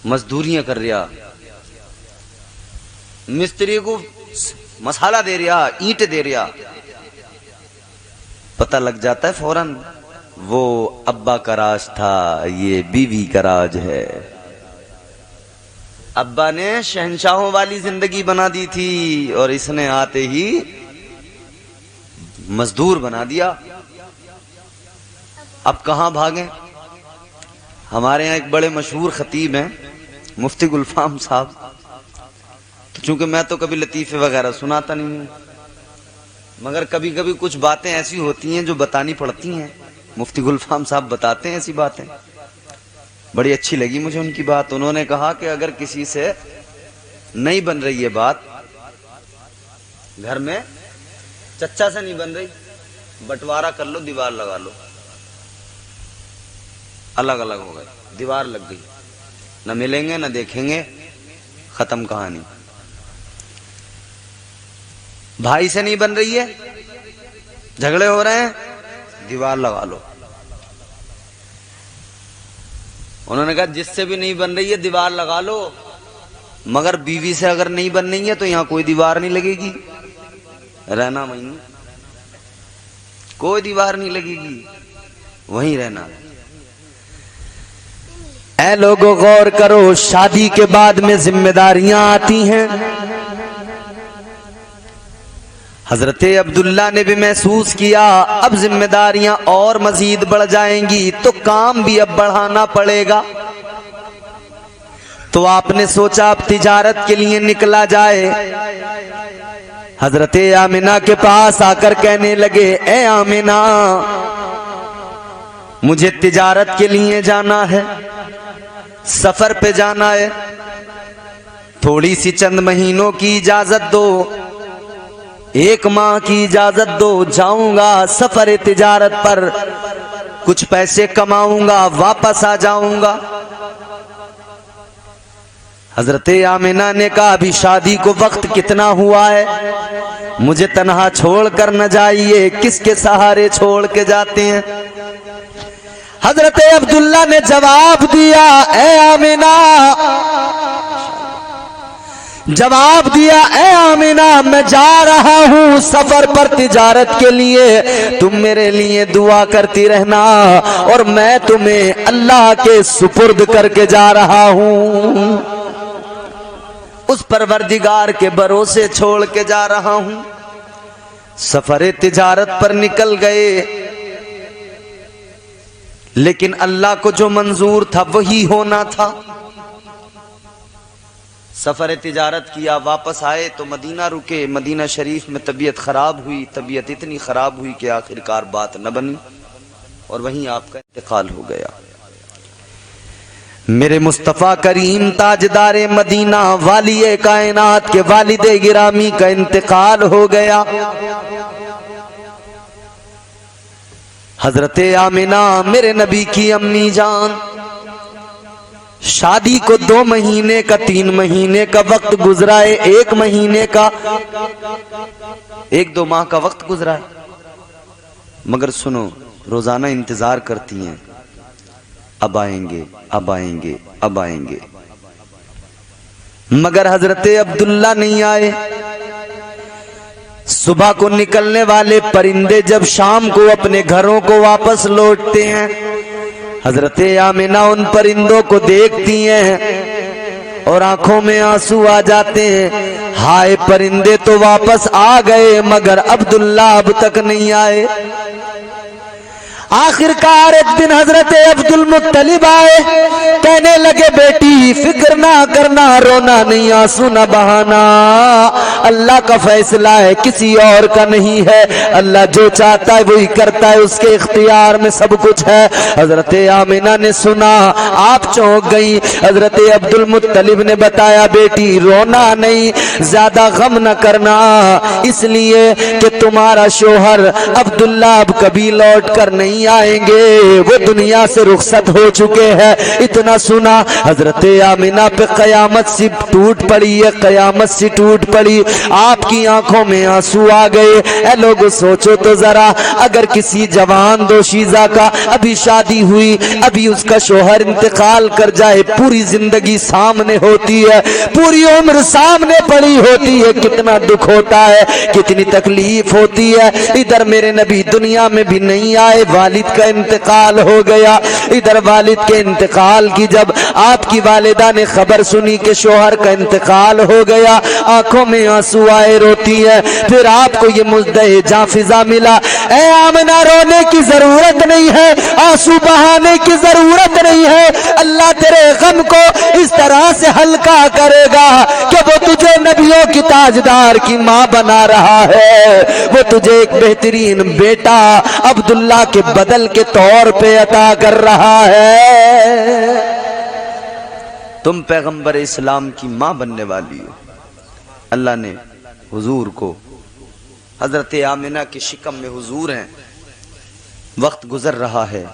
مزدوریاں کر رہا، مستری کو مسالہ دے رہا، اینٹ دے رہا، پتہ لگ جاتا ہے فوراً وہ ابا کا راج تھا، یہ بیوی کا راج ہے۔ ابا نے شہنشاہوں والی زندگی بنا دی تھی اور اس نے آتے ہی مزدور بنا دیا۔ اب کہاں بھاگیں؟ ہمارے یہاں ایک بڑے مشہور خطیب ہیں مفتی گلفام صاحب، تو چونکہ میں تو کبھی لطیفے وغیرہ سناتا نہیں ہوں، مگر کبھی کبھی کچھ باتیں ایسی ہوتی ہیں جو بتانی پڑتی ہیں۔ مفتی گلفام صاحب بتاتے ہیں ایسی باتیں، بڑی اچھی لگی مجھے ان کی بات۔ انہوں نے کہا کہ اگر کسی سے نہیں بن رہی ہے بات، گھر میں چچا سے نہیں بن رہی، بٹوارا کر لو، دیوار لگا لو۔ الگ الگ ہو گئے، دیوار لگ گئی، نہ ملیں گے نہ دیکھیں گے، ختم کہانی۔ بھائی سے نہیں بن رہی ہے، جھگڑے ہو رہے ہیں، دیوار لگا لو۔ انہوں نے کہا جس سے بھی نہیں بن رہی ہے دیوار لگا لو، مگر بیوی سے اگر نہیں بن رہی ہے تو یہاں کوئی دیوار نہیں لگے گی، رہنا وہیں، کوئی دیوار نہیں لگے گی، وہیں رہنا۔ اے لوگو غور کرو، شادی کے بعد میں ذمہ داریاں آتی ہیں۔ حضرت عبداللہ نے بھی محسوس کیا اب ذمہ داریاں اور مزید بڑھ جائیں گی تو کام بھی اب بڑھانا پڑے گا۔ تو آپ نے سوچا اب تجارت کے لیے نکلا جائے۔ حضرت آمنہ کے پاس آ کر کہنے لگے، اے آمنہ، مجھے تجارت کے لیے جانا ہے، سفر پہ جانا ہے، تھوڑی سی چند مہینوں کی اجازت دو، 1 ماہ کی اجازت دو، جاؤں گا سفر تجارت پر، کچھ پیسے کماؤں گا، واپس آ جاؤں گا۔ حضرت آمنہ نے کہا ابھی شادی کو وقت کتنا ہوا ہے، مجھے تنہا چھوڑ کر نہ جائیے، کس کے سہارے چھوڑ کے جاتے ہیں؟ حضرت عبداللہ نے جواب دیا، اے آمنہ، جواب دیا، اے آمنہ، میں جا رہا ہوں سفر پر تجارت کے لیے، تم میرے لیے دعا کرتی رہنا اور میں تمہیں اللہ کے سپرد کر کے جا رہا ہوں، اس پروردگار کے بھروسے چھوڑ کے جا رہا ہوں۔ سفر تجارت پر نکل گئے، لیکن اللہ کو جو منظور تھا وہی ہونا تھا۔ سفر تجارت کیا، واپس آئے تو مدینہ رکے، مدینہ شریف میں طبیعت خراب ہوئی، طبیعت اتنی خراب ہوئی کہ آخرکار بات نہ بنی اور وہیں آپ کا انتقال ہو گیا۔ میرے مصطفیٰ کریم تاجدار مدینہ، والی کائنات کے والد گرامی کا انتقال ہو گیا۔ حضرت آمنہ میرے نبی کی امی جان، شادی کو 2 مہینے کا 3 مہینے کا وقت گزرا ہے، 1 مہینے کا 1-2 ماہ کا وقت گزرا ہے، مگر سنو روزانہ انتظار کرتی ہیں، اب آئیں گے اب آئیں گے اب آئیں گے، مگر حضرت عبداللہ نہیں آئے۔ صبح کو نکلنے والے پرندے جب شام کو اپنے گھروں کو واپس لوٹتے ہیں، حضرت آمنہ ان پرندوں کو دیکھتی ہیں اور آنکھوں میں آنسو آ جاتے ہیں، ہائے پرندے تو واپس آ گئے مگر عبداللہ اب تک نہیں آئے۔ آخرکار ایک دن حضرت عبد المطلب آئے، کہنے لگے بیٹی فکر نہ کرنا، رونا نہیں، آنسو نہ بہانا، اللہ کا فیصلہ ہے، کسی اور کا نہیں ہے، اللہ جو چاہتا ہے وہی کرتا ہے، اس کے اختیار میں سب کچھ ہے۔ حضرت آمنہ نے سنا، آپ چونک گئی۔ حضرت عبد المطلب نے بتایا بیٹی رونا نہیں، زیادہ غم نہ کرنا، اس لیے کہ تمہارا شوہر عبداللہ اب کبھی لوٹ کر نہیں آئیں گے، وہ دنیا سے رخصت ہو چکے ہیں۔ اتنا سنا حضرت آمنہ پہ قیامت سی ٹوٹ پڑی ہے، قیامت سی ٹوٹ پڑی، آپ کی آنکھوں میں آنسو آ گئے۔ اے لوگ سوچو تو ذرا، اگر کسی جوان دوشیزہ کا ابھی شادی ہوئی، ابھی اس کا شوہر انتقال کر جائے، پوری زندگی سامنے ہوتی ہے، پوری عمر سامنے پڑی ہوتی ہے، کتنا دکھ ہوتا ہے، کتنی تکلیف ہوتی ہے۔ ادھر میرے نبی دنیا میں بھی نہیں آئے، والد کا انتقال ہو گیا. ادھر والد کے انتقال کی جب آپ کی والدہ نے خبر سنی کہ شوہر کا انتقال ہو گیا, آنکھوں میں آنسو آئے, روتی ہے. پھر آپ کو یہ مژدہ جاں فضا ملا, اے آمنہ رونے کی ضرورت نہیں ہے, آنسو بہانے کی ضرورت نہیں ہے, اللہ تیرے غم کو اس طرح سے ہلکا کرے گا کہ وہ تجھے نبیوں کی تاجدار کی ماں بنا رہا ہے, وہ تجھے ایک بہترین بیٹا عبداللہ کے بدل کے طور پہ عطا کر رہا ہے. تم پیغمبر اسلام کی ماں بننے والی ہو. اللہ نے حضور کو حضرت آمنہ کی شکم میں حضور ہیں, وقت گزر رہا ہے,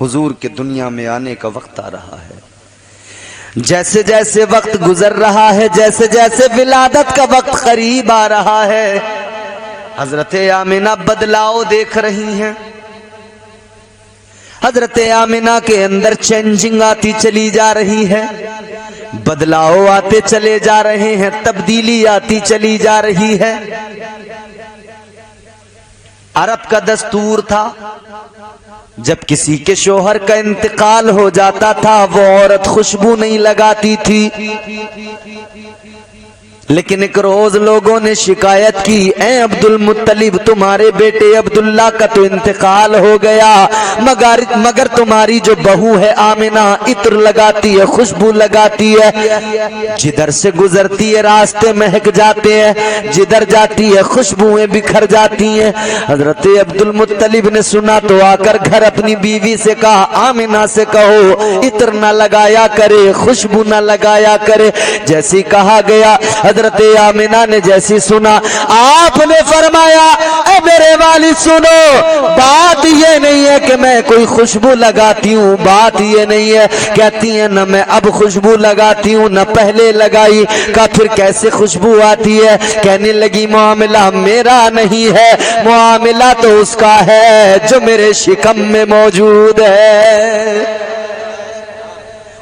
حضور کے دنیا میں آنے کا وقت آ رہا ہے. جیسے جیسے وقت گزر رہا ہے, جیسے جیسے ولادت کا وقت قریب آ رہا ہے, حضرت آمنہ بدلاؤ دیکھ رہی ہیں. حضرت آمنہ کے اندر چینجنگ آتی چلی جا رہی ہے, بدلاؤ آتے چلے جا رہے ہیں, تبدیلی آتی چلی جا رہی ہے. عرب کا دستور تھا جب کسی کے شوہر کا انتقال ہو جاتا تھا وہ عورت خوشبو نہیں لگاتی تھی. لیکن ایک روز لوگوں نے شکایت کی, اے عبد المطلب تمہارے بیٹے عبداللہ کا تو انتقال ہو گیا, مگر تمہاری جو بہو ہے آمنہ عطر لگاتی ہے, خوشبو لگاتی ہے, جدھر سے گزرتی ہے راستے مہک جاتے ہیں, جدھر جاتی ہے خوشبوئیں بکھر جاتی ہیں. حضرت عبد المطلب نے سنا تو آ کر گھر اپنی بیوی سے کہا, آمنہ سے کہو عطر نہ لگایا کرے, خوشبو نہ لگایا کرے. جیسی کہا گیا حضرت آمنہ نے جیسی سنا, آپ نے فرمایا, اے میرے والد سنو, بات یہ نہیں ہے کہ میں کوئی خوشبو لگاتی ہوں, بات یہ نہیں ہے. کہتی ہیں نہ میں اب خوشبو لگاتی ہوں نہ پہلے لگائی. کہا پھر کیسے خوشبو آتی ہے؟ کہنے لگی معاملہ میرا نہیں ہے, معاملہ تو اس کا ہے جو میرے شکم میں موجود ہے.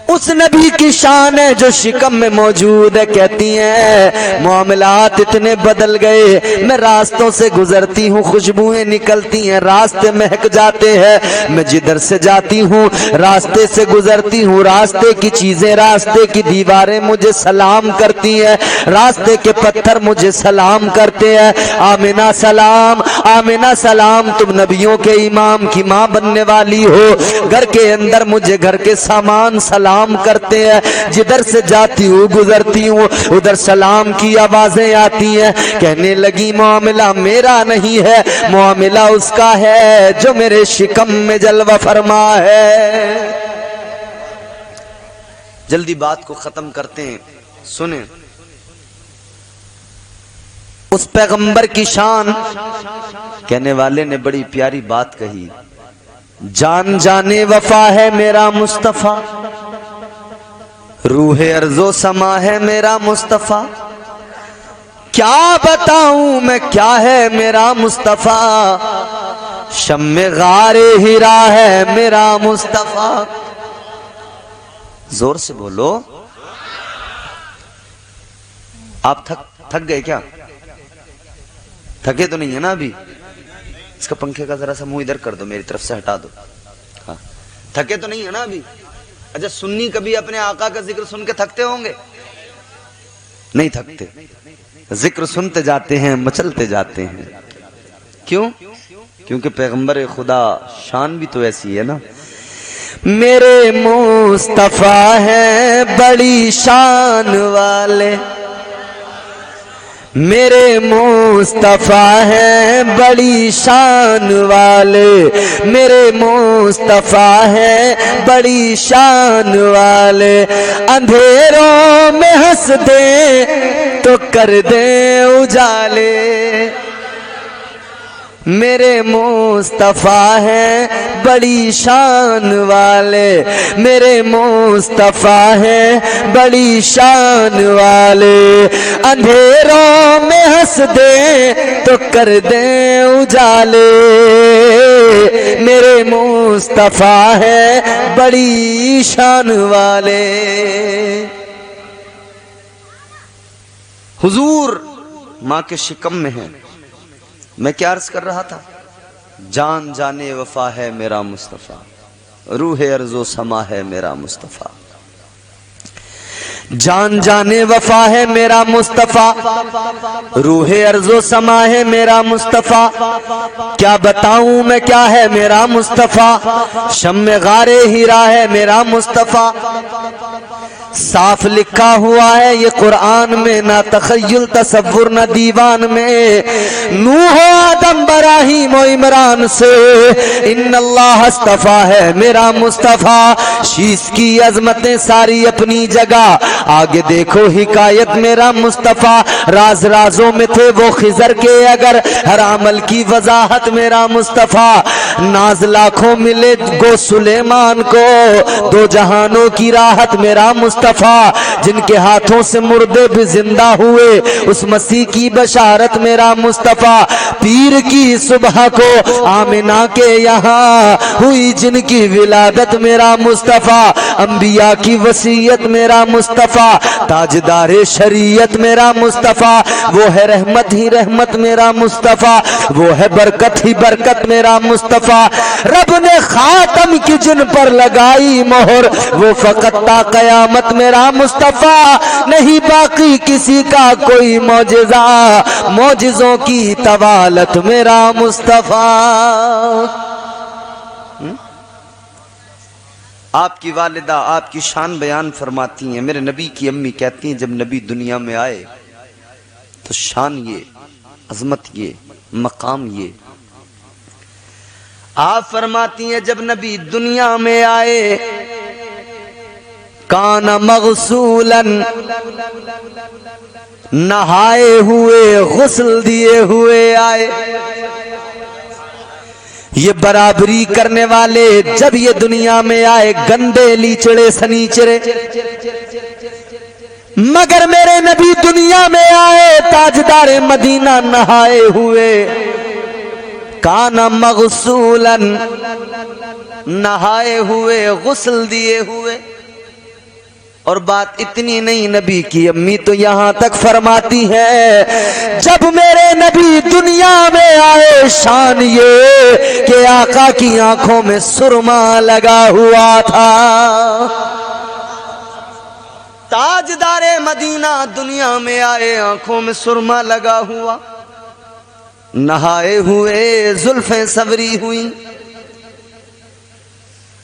اس نبی کی شان ہے جو شکم میں موجود ہے. کہتی ہیں معاملات اتنے بدل گئے, میں راستوں سے گزرتی ہوں خوشبوئیں نکلتی ہیں, راستے مہک جاتے ہیں, میں جدھر سے جاتی ہوں راستے سے گزرتی ہوں, راستے کی چیزیں راستے کی دیواریں مجھے سلام کرتی ہیں, راستے کے پتھر مجھے سلام کرتے ہیں. آمنہ سلام, آمنہ سلام, تم نبیوں کے امام کی ماں بننے والی ہو. گھر کے اندر مجھے گھر کے سامان سلام کرتے ہیں, جدھر سے جاتی ہوں گزرتی ہوں ادھر سلام کی آوازیں آتی ہیں. کہنے لگی معاملہ میرا نہیں ہے, معاملہ اس کا ہے جو میرے شکم میں جلوہ فرما ہے. جلدی بات کو ختم کرتے ہیں, سنیں اس پیغمبر کی شان. کہنے والے نے بڑی پیاری بات کہی, جان جانے وفا ہے میرا مصطفیٰ, روح ارض و سما ہے میرا مصطفیٰ, کیا بتاؤں میں کیا ہے میرا مصطفیٰ, شم غار ہرا ہے میرا مصطفیٰ. زور سے بولو. آپ تھک گئے کیا؟ تھکے تو نہیں ہے نا ابھی؟ اس کا پنکھے کا ذرا سا منہ ادھر کر دو, میری طرف سے ہٹا دو. ہاں, تھکے تو نہیں ہے نا ابھی؟ اچھا سنی کبھی اپنے آقا کا ذکر سن کے تھکتے ہوں گے؟ نہیں تھکتے, ذکر سنتے جاتے ہیں, مچلتے جاتے ہیں. کیوں؟ کیونکہ پیغمبر خدا شان بھی تو ایسی ہے نا. میرے مصطفیٰ ہیں بڑی شان والے, میرے مصطفیٰ ہیں بڑی شان والے, میرے مصطفیٰ ہیں بڑی شان والے. اندھیروں میں ہنس دیں تو کر دیں اجالے, میرے مصطفیٰ ہیں بڑی شان والے, میرے مصطفیٰ ہیں بڑی شان والے. اندھیروں میں ہنس دیں تو کر دیں اجالے, میرے مصطفیٰ ہیں بڑی شان والے. حضور ماں کے شکم میں ہیں. میں کیا عرض کر رہا تھا؟ جان جانے وفا ہے میرا مصطفیٰ، روح ارض و سما ہے میرا مصطفیٰ، جان جانے وفا ہے میرا مصطفیٰ، روح ارض و سما ہے میرا مصطفیٰ، کیا بتاؤں میں کیا ہے میرا مصطفیٰ، شمع غار ہیرا ہے میرا مصطفیٰ، صاف لکھا ہوا ہے یہ قرآن میں، نہ تخیل تصور نہ دیوان میں، نوح آدم ابراہیم و عمران سے ان اللہ اصطفیٰ ہے میرا مصطفیٰ، شیش کی عظمتیں ساری اپنی جگہ، آگے دیکھو حکایت میرا مصطفیٰ، راز رازوں میں تھے وہ خضر کے اگر، ہر عمل کی وضاحت میرا مصطفیٰ، ناز لاکھوں ملے گو سلیمان کو، دو جہانوں کی راحت میرا مصطفیٰ، جن کے ہاتھوں سے مردے بھی زندہ ہوئے، اس مسیح کی بشارت میرا مصطفیٰ، پیر کی صبح کو آمنہ کے یہاں ہوئی جن کی ولادت میرا مصطفیٰ، انبیاء کی وصیت میرا مصطفیٰ، تاجدار شریعت میرا مصطفیٰ، وہ ہے رحمت ہی رحمت میرا مصطفیٰ، وہ ہے برکت ہی برکت میرا مصطفیٰ، رب نے خاتم کی جن پر لگائی مہر، وہ فقط تا قیامت میرا مصطفیٰ، نہیں باقی کسی کا کوئی معجزہ، معجزوں کی طوالت میرا مصطفیٰ۔ آپ کی والدہ آپ کی شان بیان فرماتی ہیں، میرے نبی کی امی کہتی ہیں جب نبی دنیا میں آئے تو شان یہ، عظمت یہ، مقام یہ، آپ فرماتی ہیں جب نبی دنیا میں آئے کان مغسولا، نہائے ہوئے غسل دیے ہوئے آئے، یہ برابری کرنے والے جب یہ دنیا میں آئے گندے لیچڑے سنیچرے، مگر میرے نبی دنیا میں آئے تاجدار مدینہ نہائے ہوئے، کان مغسولا، نہائے ہوئے غسل دیے ہوئے، اور بات اتنی نہیں، نبی کی امی تو یہاں تک فرماتی ہے جب میرے نبی دنیا میں آئے شان یہ کہ آقا کی آنکھوں میں سرما لگا ہوا تھا، تاجدار مدینہ دنیا میں آئے آنکھوں میں سرما لگا ہوا، نہائے ہوئے زلفیں سوری ہوئی،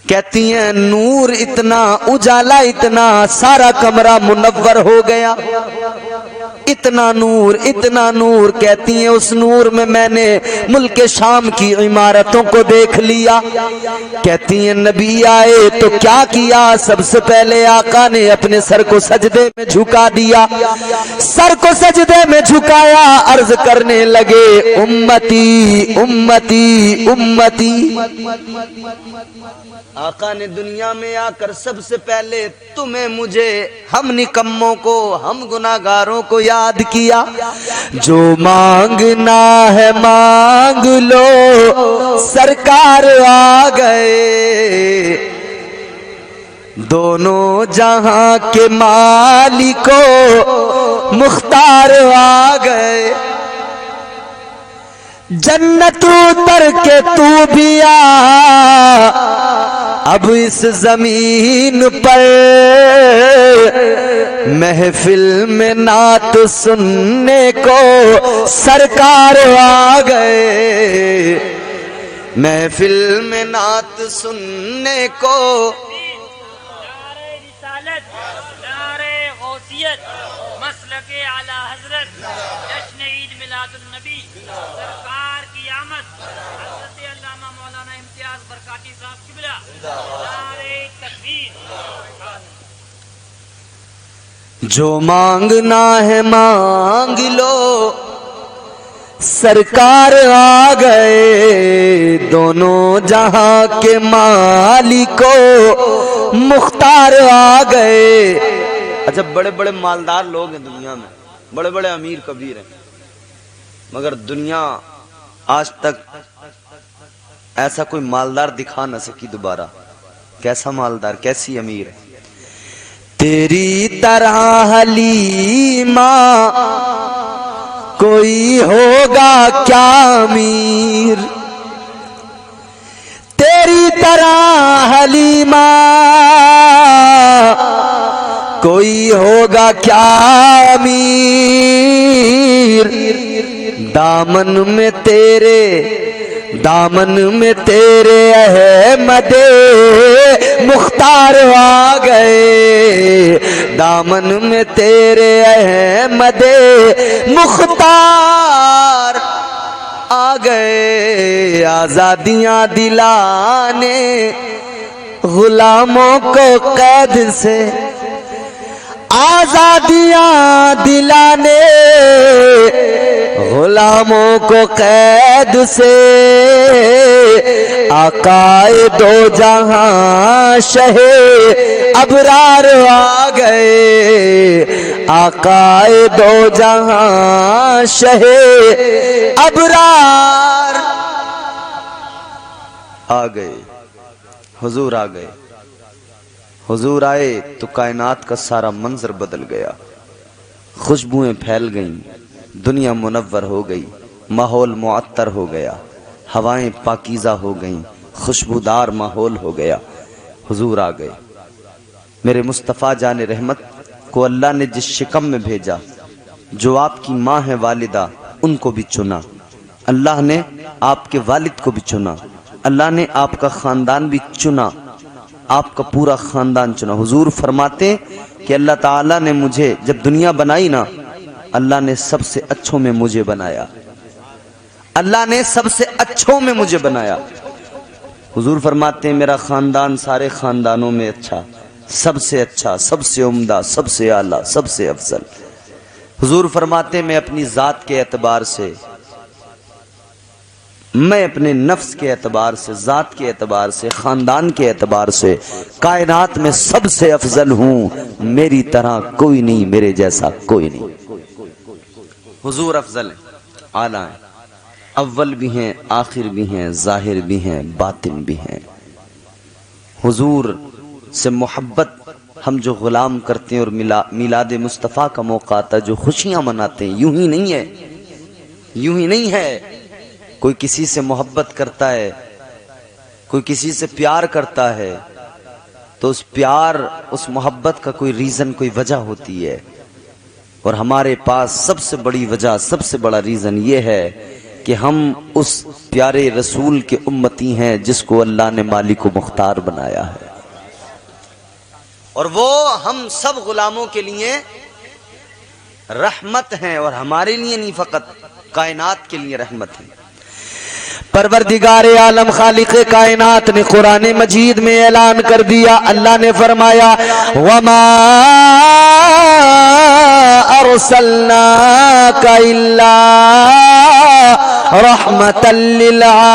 کہتی ہیں نور اتنا، اجالا اتنا، سارا کمرہ منور ہو گیا، اتنا نور، کہتی ہیں اس نور میں نے ملک شام کی عمارتوں کو دیکھ لیا، کہتی ہیں نبی آئے تو کیا کیا، سب سے پہلے آقا نے اپنے سر کو سجدے میں جھکا دیا، سر کو سجدے میں جھکایا، عرض کرنے لگے امتی امتی امتی، آقا نے دنیا میں آ کر سب سے پہلے تمہیں مجھے، ہم نکموں کو، ہم گناہگاروں کو یاد کیا، جو مانگنا ہے مانگ لو سرکار آ گئے، دونوں جہاں کے مالک مختار آ گئے، جنت اتر کے تو بھی آ، اب اس زمین پر محفل میں نعت سننے کو سرکار آ گئے، محفل میں نعت سننے کو، نعرہ رسالت، نعرہ غوثیت، مسلک اعلی حضرت، جشن عید میلاد النبی، سرکار کی آمد، حضرت علامہ مولانا امتیاز برکاتی صاحب قبلہ، نعرہ تکبیر۔ جو مانگنا ہے مانگ لو سرکار آ گئے، دونوں جہاں کے مالک مختار آ گئے۔ اچھا بڑے بڑے مالدار لوگ ہیں دنیا میں، بڑے بڑے امیر کبیر ہیں، مگر دنیا آج تک ایسا کوئی مالدار دکھا نہ سکی دوبارہ۔ کیسا مالدار، کیسی امیر ہے؟ تیری طرح حلیمہ کوئی ہوگا کیا امیر، کوئی ہوگا کیا امیر دامن میں تیرے احمد مختار آ گئے، دامن میں تیرے احمد مختار آ گئے، آزادیاں دلانے غلاموں کو قید سے، آزادیاں دلانے غلاموں کو قید سے، آقائے دو جہاں شہ ابرار آ گئے، آقائے دو جہاں شہ ابرار آ گئے، حضور آ گئے۔ حضور آئے تو کائنات کا سارا منظر بدل گیا، خوشبوئیں پھیل گئیں، دنیا منور ہو گئی، ماحول معطر ہو گیا، ہوائیں پاکیزہ ہو گئیں، خوشبودار ماحول ہو گیا۔ حضور آ گئے۔ میرے مصطفیٰ جان رحمت کو اللہ نے جس شکم میں بھیجا، جو آپ کی ماں ہے والدہ، ان کو بھی چنا، اللہ نے آپ کے والد کو بھی چنا، اللہ نے آپ کا خاندان بھی چنا، آپ کا پورا خاندان چنا۔ حضور فرماتے کہ اللہ تعالیٰ نے مجھے جب دنیا بنائی نا، اللہ نے سب سے اچھوں میں مجھے بنایا، اللہ نے سب سے اچھوں میں مجھے بنایا۔ حضور فرماتے ہیں میرا خاندان سارے خاندانوں میں اچھا، سب سے عمدہ، سب سے اعلیٰ، سب سے افضل۔ حضور فرماتے ہیں میں اپنی ذات کے اعتبار سے، میں اپنے نفس کے اعتبار سے، ذات کے اعتبار سے، خاندان کے اعتبار سے کائنات میں سب سے افضل ہوں، میری طرح کوئی نہیں، میرے جیسا کوئی نہیں۔ حضور افضل ہیں، اعلیٰ ہیں، اول بھی ہیں، آخر بھی ہیں، ظاہر بھی ہیں، باطن بھی ہیں۔ حضور سے محبت ہم جو غلام کرتے ہیں اور میلاد مصطفیٰ کا موقع آتا ہے، جو خوشیاں مناتے ہیں، یوں ہی نہیں ہے، یوں ہی نہیں ہے۔ کوئی کسی سے محبت کرتا ہے، کوئی کسی سے پیار کرتا ہے، تو اس پیار، اس محبت کا کوئی ریزن، کوئی وجہ ہوتی ہے، اور ہمارے پاس سب سے بڑی وجہ، سب سے بڑا ریزن یہ ہے کہ ہم اس پیارے رسول کے امتی ہیں جس کو اللہ نے مالک و مختار بنایا ہے، اور وہ ہم سب غلاموں کے لیے رحمت ہیں، اور ہمارے لیے نہیں، فقط کائنات کے لیے رحمت ہے۔ پروردگار عالم خالق کائنات نے قرآن مجید میں اعلان کر دیا، اللہ نے فرمایا وَمَا أَرْسَلْنَاكَ إِلَّا رَحْمَةً لِّلْعَالَمِينَ۔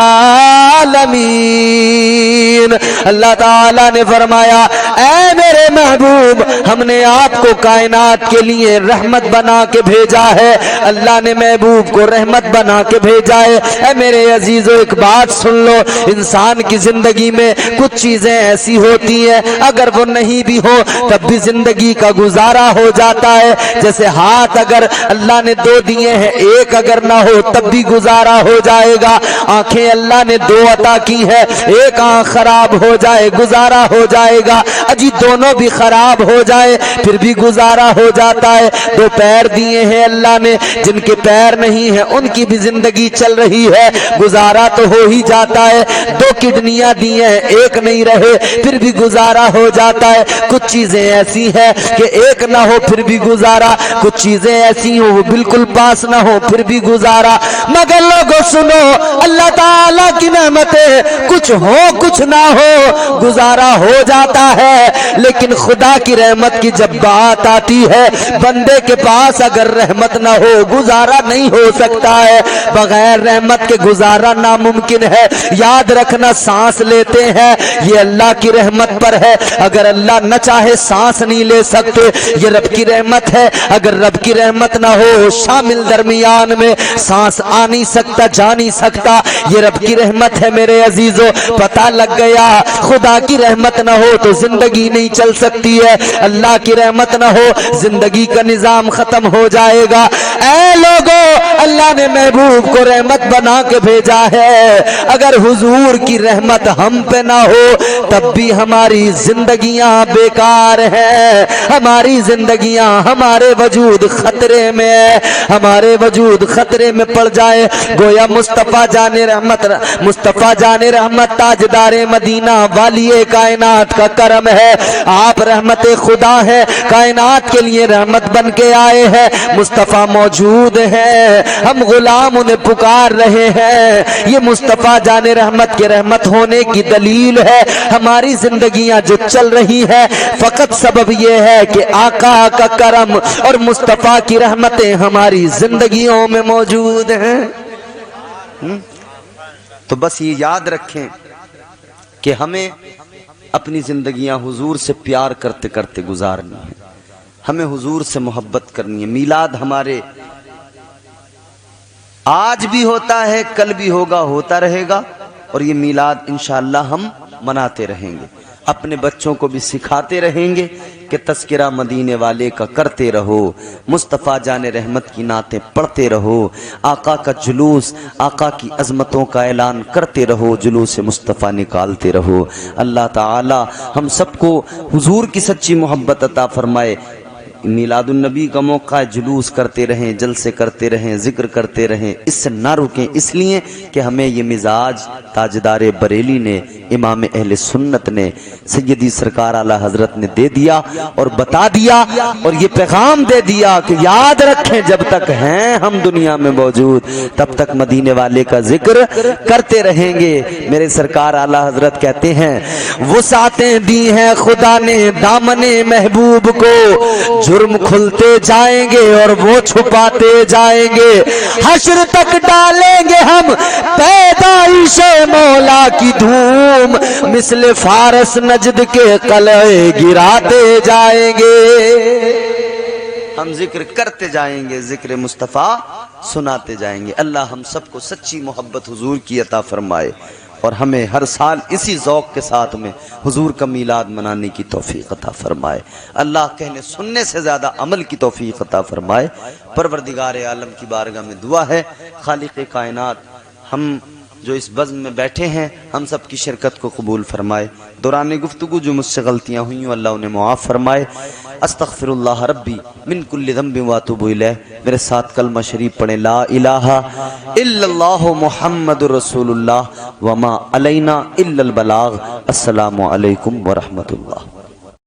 اللہ تعالیٰ نے فرمایا اے میرے محبوب، ہم نے آپ کو کائنات کے لیے رحمت بنا کے بھیجا ہے، اللہ نے محبوب کو رحمت بنا کے بھیجا ہے۔ اے میرے عزیزو ایک بات سن لو، انسان کی زندگی میں کچھ چیزیں ایسی ہوتی ہیں اگر وہ نہیں بھی ہو تب بھی زندگی کا گزارا ہو جاتا ہے، جیسے ہاتھ اگر اللہ نے دو دیے ہیں، ایک اگر نہ ہو تب بھی گزارا ہو جائے گا، آنکھیں اللہ نے دو عطا کی ہے، ایک آنکھ خراب ہو جائے گزارا ہو جائے گا، اجی دونوں بھی خراب ہو جائے پھر بھی گزارا ہو جاتا ہے، دو پیر دیے ہیں اللہ نے، جن کے پیر نہیں ہیں ان کی بھی زندگی چل رہی ہے، گزارا تو ہو ہی جاتا ہے، دو کڈنیاں دی ہیں ایک نہیں رہے پھر بھی گزارا ہو جاتا ہے۔ کچھ چیزیں ایسی ہیں کہ ایک نہ ہو پھر بھی گزارا، کچھ چیزیں ایسی ہوں وہ بالکل پاس نہ ہو پھر بھی گزارا، مگر لوگوں سنو اللہ تعالیٰ کی نعمتیں کچھ ہو کچھ نہ ہو گزارا ہو جاتا ہے، لیکن خدا کی رحمت کی جب بات آتی ہے بندے کے پاس اگر رحمت نہ ہو گزارا نہیں ہو سکتا ہے، بغیر رحمت کے گزارا ناممکن ہے۔ یاد رکھنا سانس لیتے ہیں یہ اللہ کی رحمت پر ہے، اگر اللہ نہ چاہے سانس نہیں لے سکتے، یہ رب کی رحمت ہے، اگر رب کی رحمت نہ ہو شامل درمیان میں سانس آ نہیں سکتی۔ سکتا، جا نہیں سکتا. یہ رب کی رحمت ہے میرے عزیزو. پتہ لگ گیا خدا کی رحمت نہ ہو تو زندگی نہیں چل سکتی ہے، اللہ کی رحمت نہ ہو زندگی کا نظام ختم ہو جائے گا. اے لوگو، اللہ نے محبوب کو رحمت بنا کے بھیجا ہے. اگر حضور کی رحمت ہم پہ نہ ہو تب بھی ہماری زندگیاں بیکار ہیں، ہماری زندگیاں، ہمارے وجود خطرے میں ہے، ہمارے وجود خطرے میں پڑ جائے. گویا مصطفیٰ جان رحمت تاجدار مدینہ والی کائنات کا کرم ہے. آپ رحمت خدا ہے، کائنات کے لیے رحمت بن کے آئے ہیں. مصطفیٰ موجود ہے، ہم غلام انہیں پکار رہے ہیں. یہ مصطفیٰ جان رحمت کے رحمت ہونے کی دلیل ہے. ہماری زندگیاں جو چل رہی ہے فقط سبب یہ ہے کہ آقا کا کرم اور مصطفیٰ کی رحمتیں ہماری زندگیوں میں موجود ہیں. تو بس یہ یاد رکھیں کہ ہمیں اپنی زندگیاں حضور سے پیار کرتے کرتے گزارنی ہے، ہمیں حضور سے محبت کرنی ہے. میلاد ہمارے آج بھی ہوتا ہے، کل بھی ہوگا، ہوتا رہے گا، اور یہ میلاد انشاءاللہ ہم مناتے رہیں گے. اپنے بچوں کو بھی سکھاتے رہیں گے کہ تذکرہ مدینے والے کا کرتے رہو، مصطفیٰ جان رحمت کی نعتیں پڑھتے رہو، آقا کا جلوس، آقا کی عظمتوں کا اعلان کرتے رہو، جلوس مصطفیٰ نکالتے رہو. اللہ تعالی ہم سب کو حضور کی سچی محبت عطا فرمائے. میلاد النبی کا موقع ہے، جلوس کرتے رہیں، جلسے کرتے رہیں، ذکر کرتے رہیں، اس سے نہ رکیں، اس لیے کہ ہمیں یہ مزاج تاجدار بریلی نے، امام اہل سنت نے، سیدی سرکار اعلی حضرت نے دے دیا اور بتا دیا، اور یہ پیغام دے دیا کہ یاد رکھیں جب تک ہیں ہم دنیا میں موجود تب تک مدینے والے کا ذکر کرتے رہیں گے. میرے سرکار اعلی حضرت کہتے ہیں وسعتیں دی ہیں خدا نے دامن محبوب کو، جرم کھلتے جائیں گے اور وہ چھپاتے جائیں گے، حشر تک ڈالیں گے ہم پیدائش مولا کی دھوم، مثل فارس نجد کے قلعے گراتے جائیں گے. ہم ذکر کرتے جائیں گے، ذکر مصطفیٰ سناتے جائیں گے. اللہ ہم سب کو سچی محبت حضور کی عطا فرمائے اور ہمیں ہر سال اسی ذوق کے ساتھ میں حضور کا میلاد منانے کی توفیق عطا فرمائے. اللہ کہنے سننے سے زیادہ عمل کی توفیق عطا فرمائے. پروردگار عالم کی بارگاہ میں دعا ہے خالق کائنات ہم جو اس بزم میں بیٹھے ہیں ہم سب کی شرکت کو قبول فرمائے. دوران گفتگو جو مجھ سے غلطیاں ہوئیں اللہ انہیں معاف فرمائے. استغفر اللہ ربی من کل ذنب واتوب الیہ. میرے ساتھ کلمہ شریف پڑھیں، لا الہ الا اللہ محمد رسول اللہ وما علینا الا البلاغ. السلام علیکم ورحمۃ اللہ.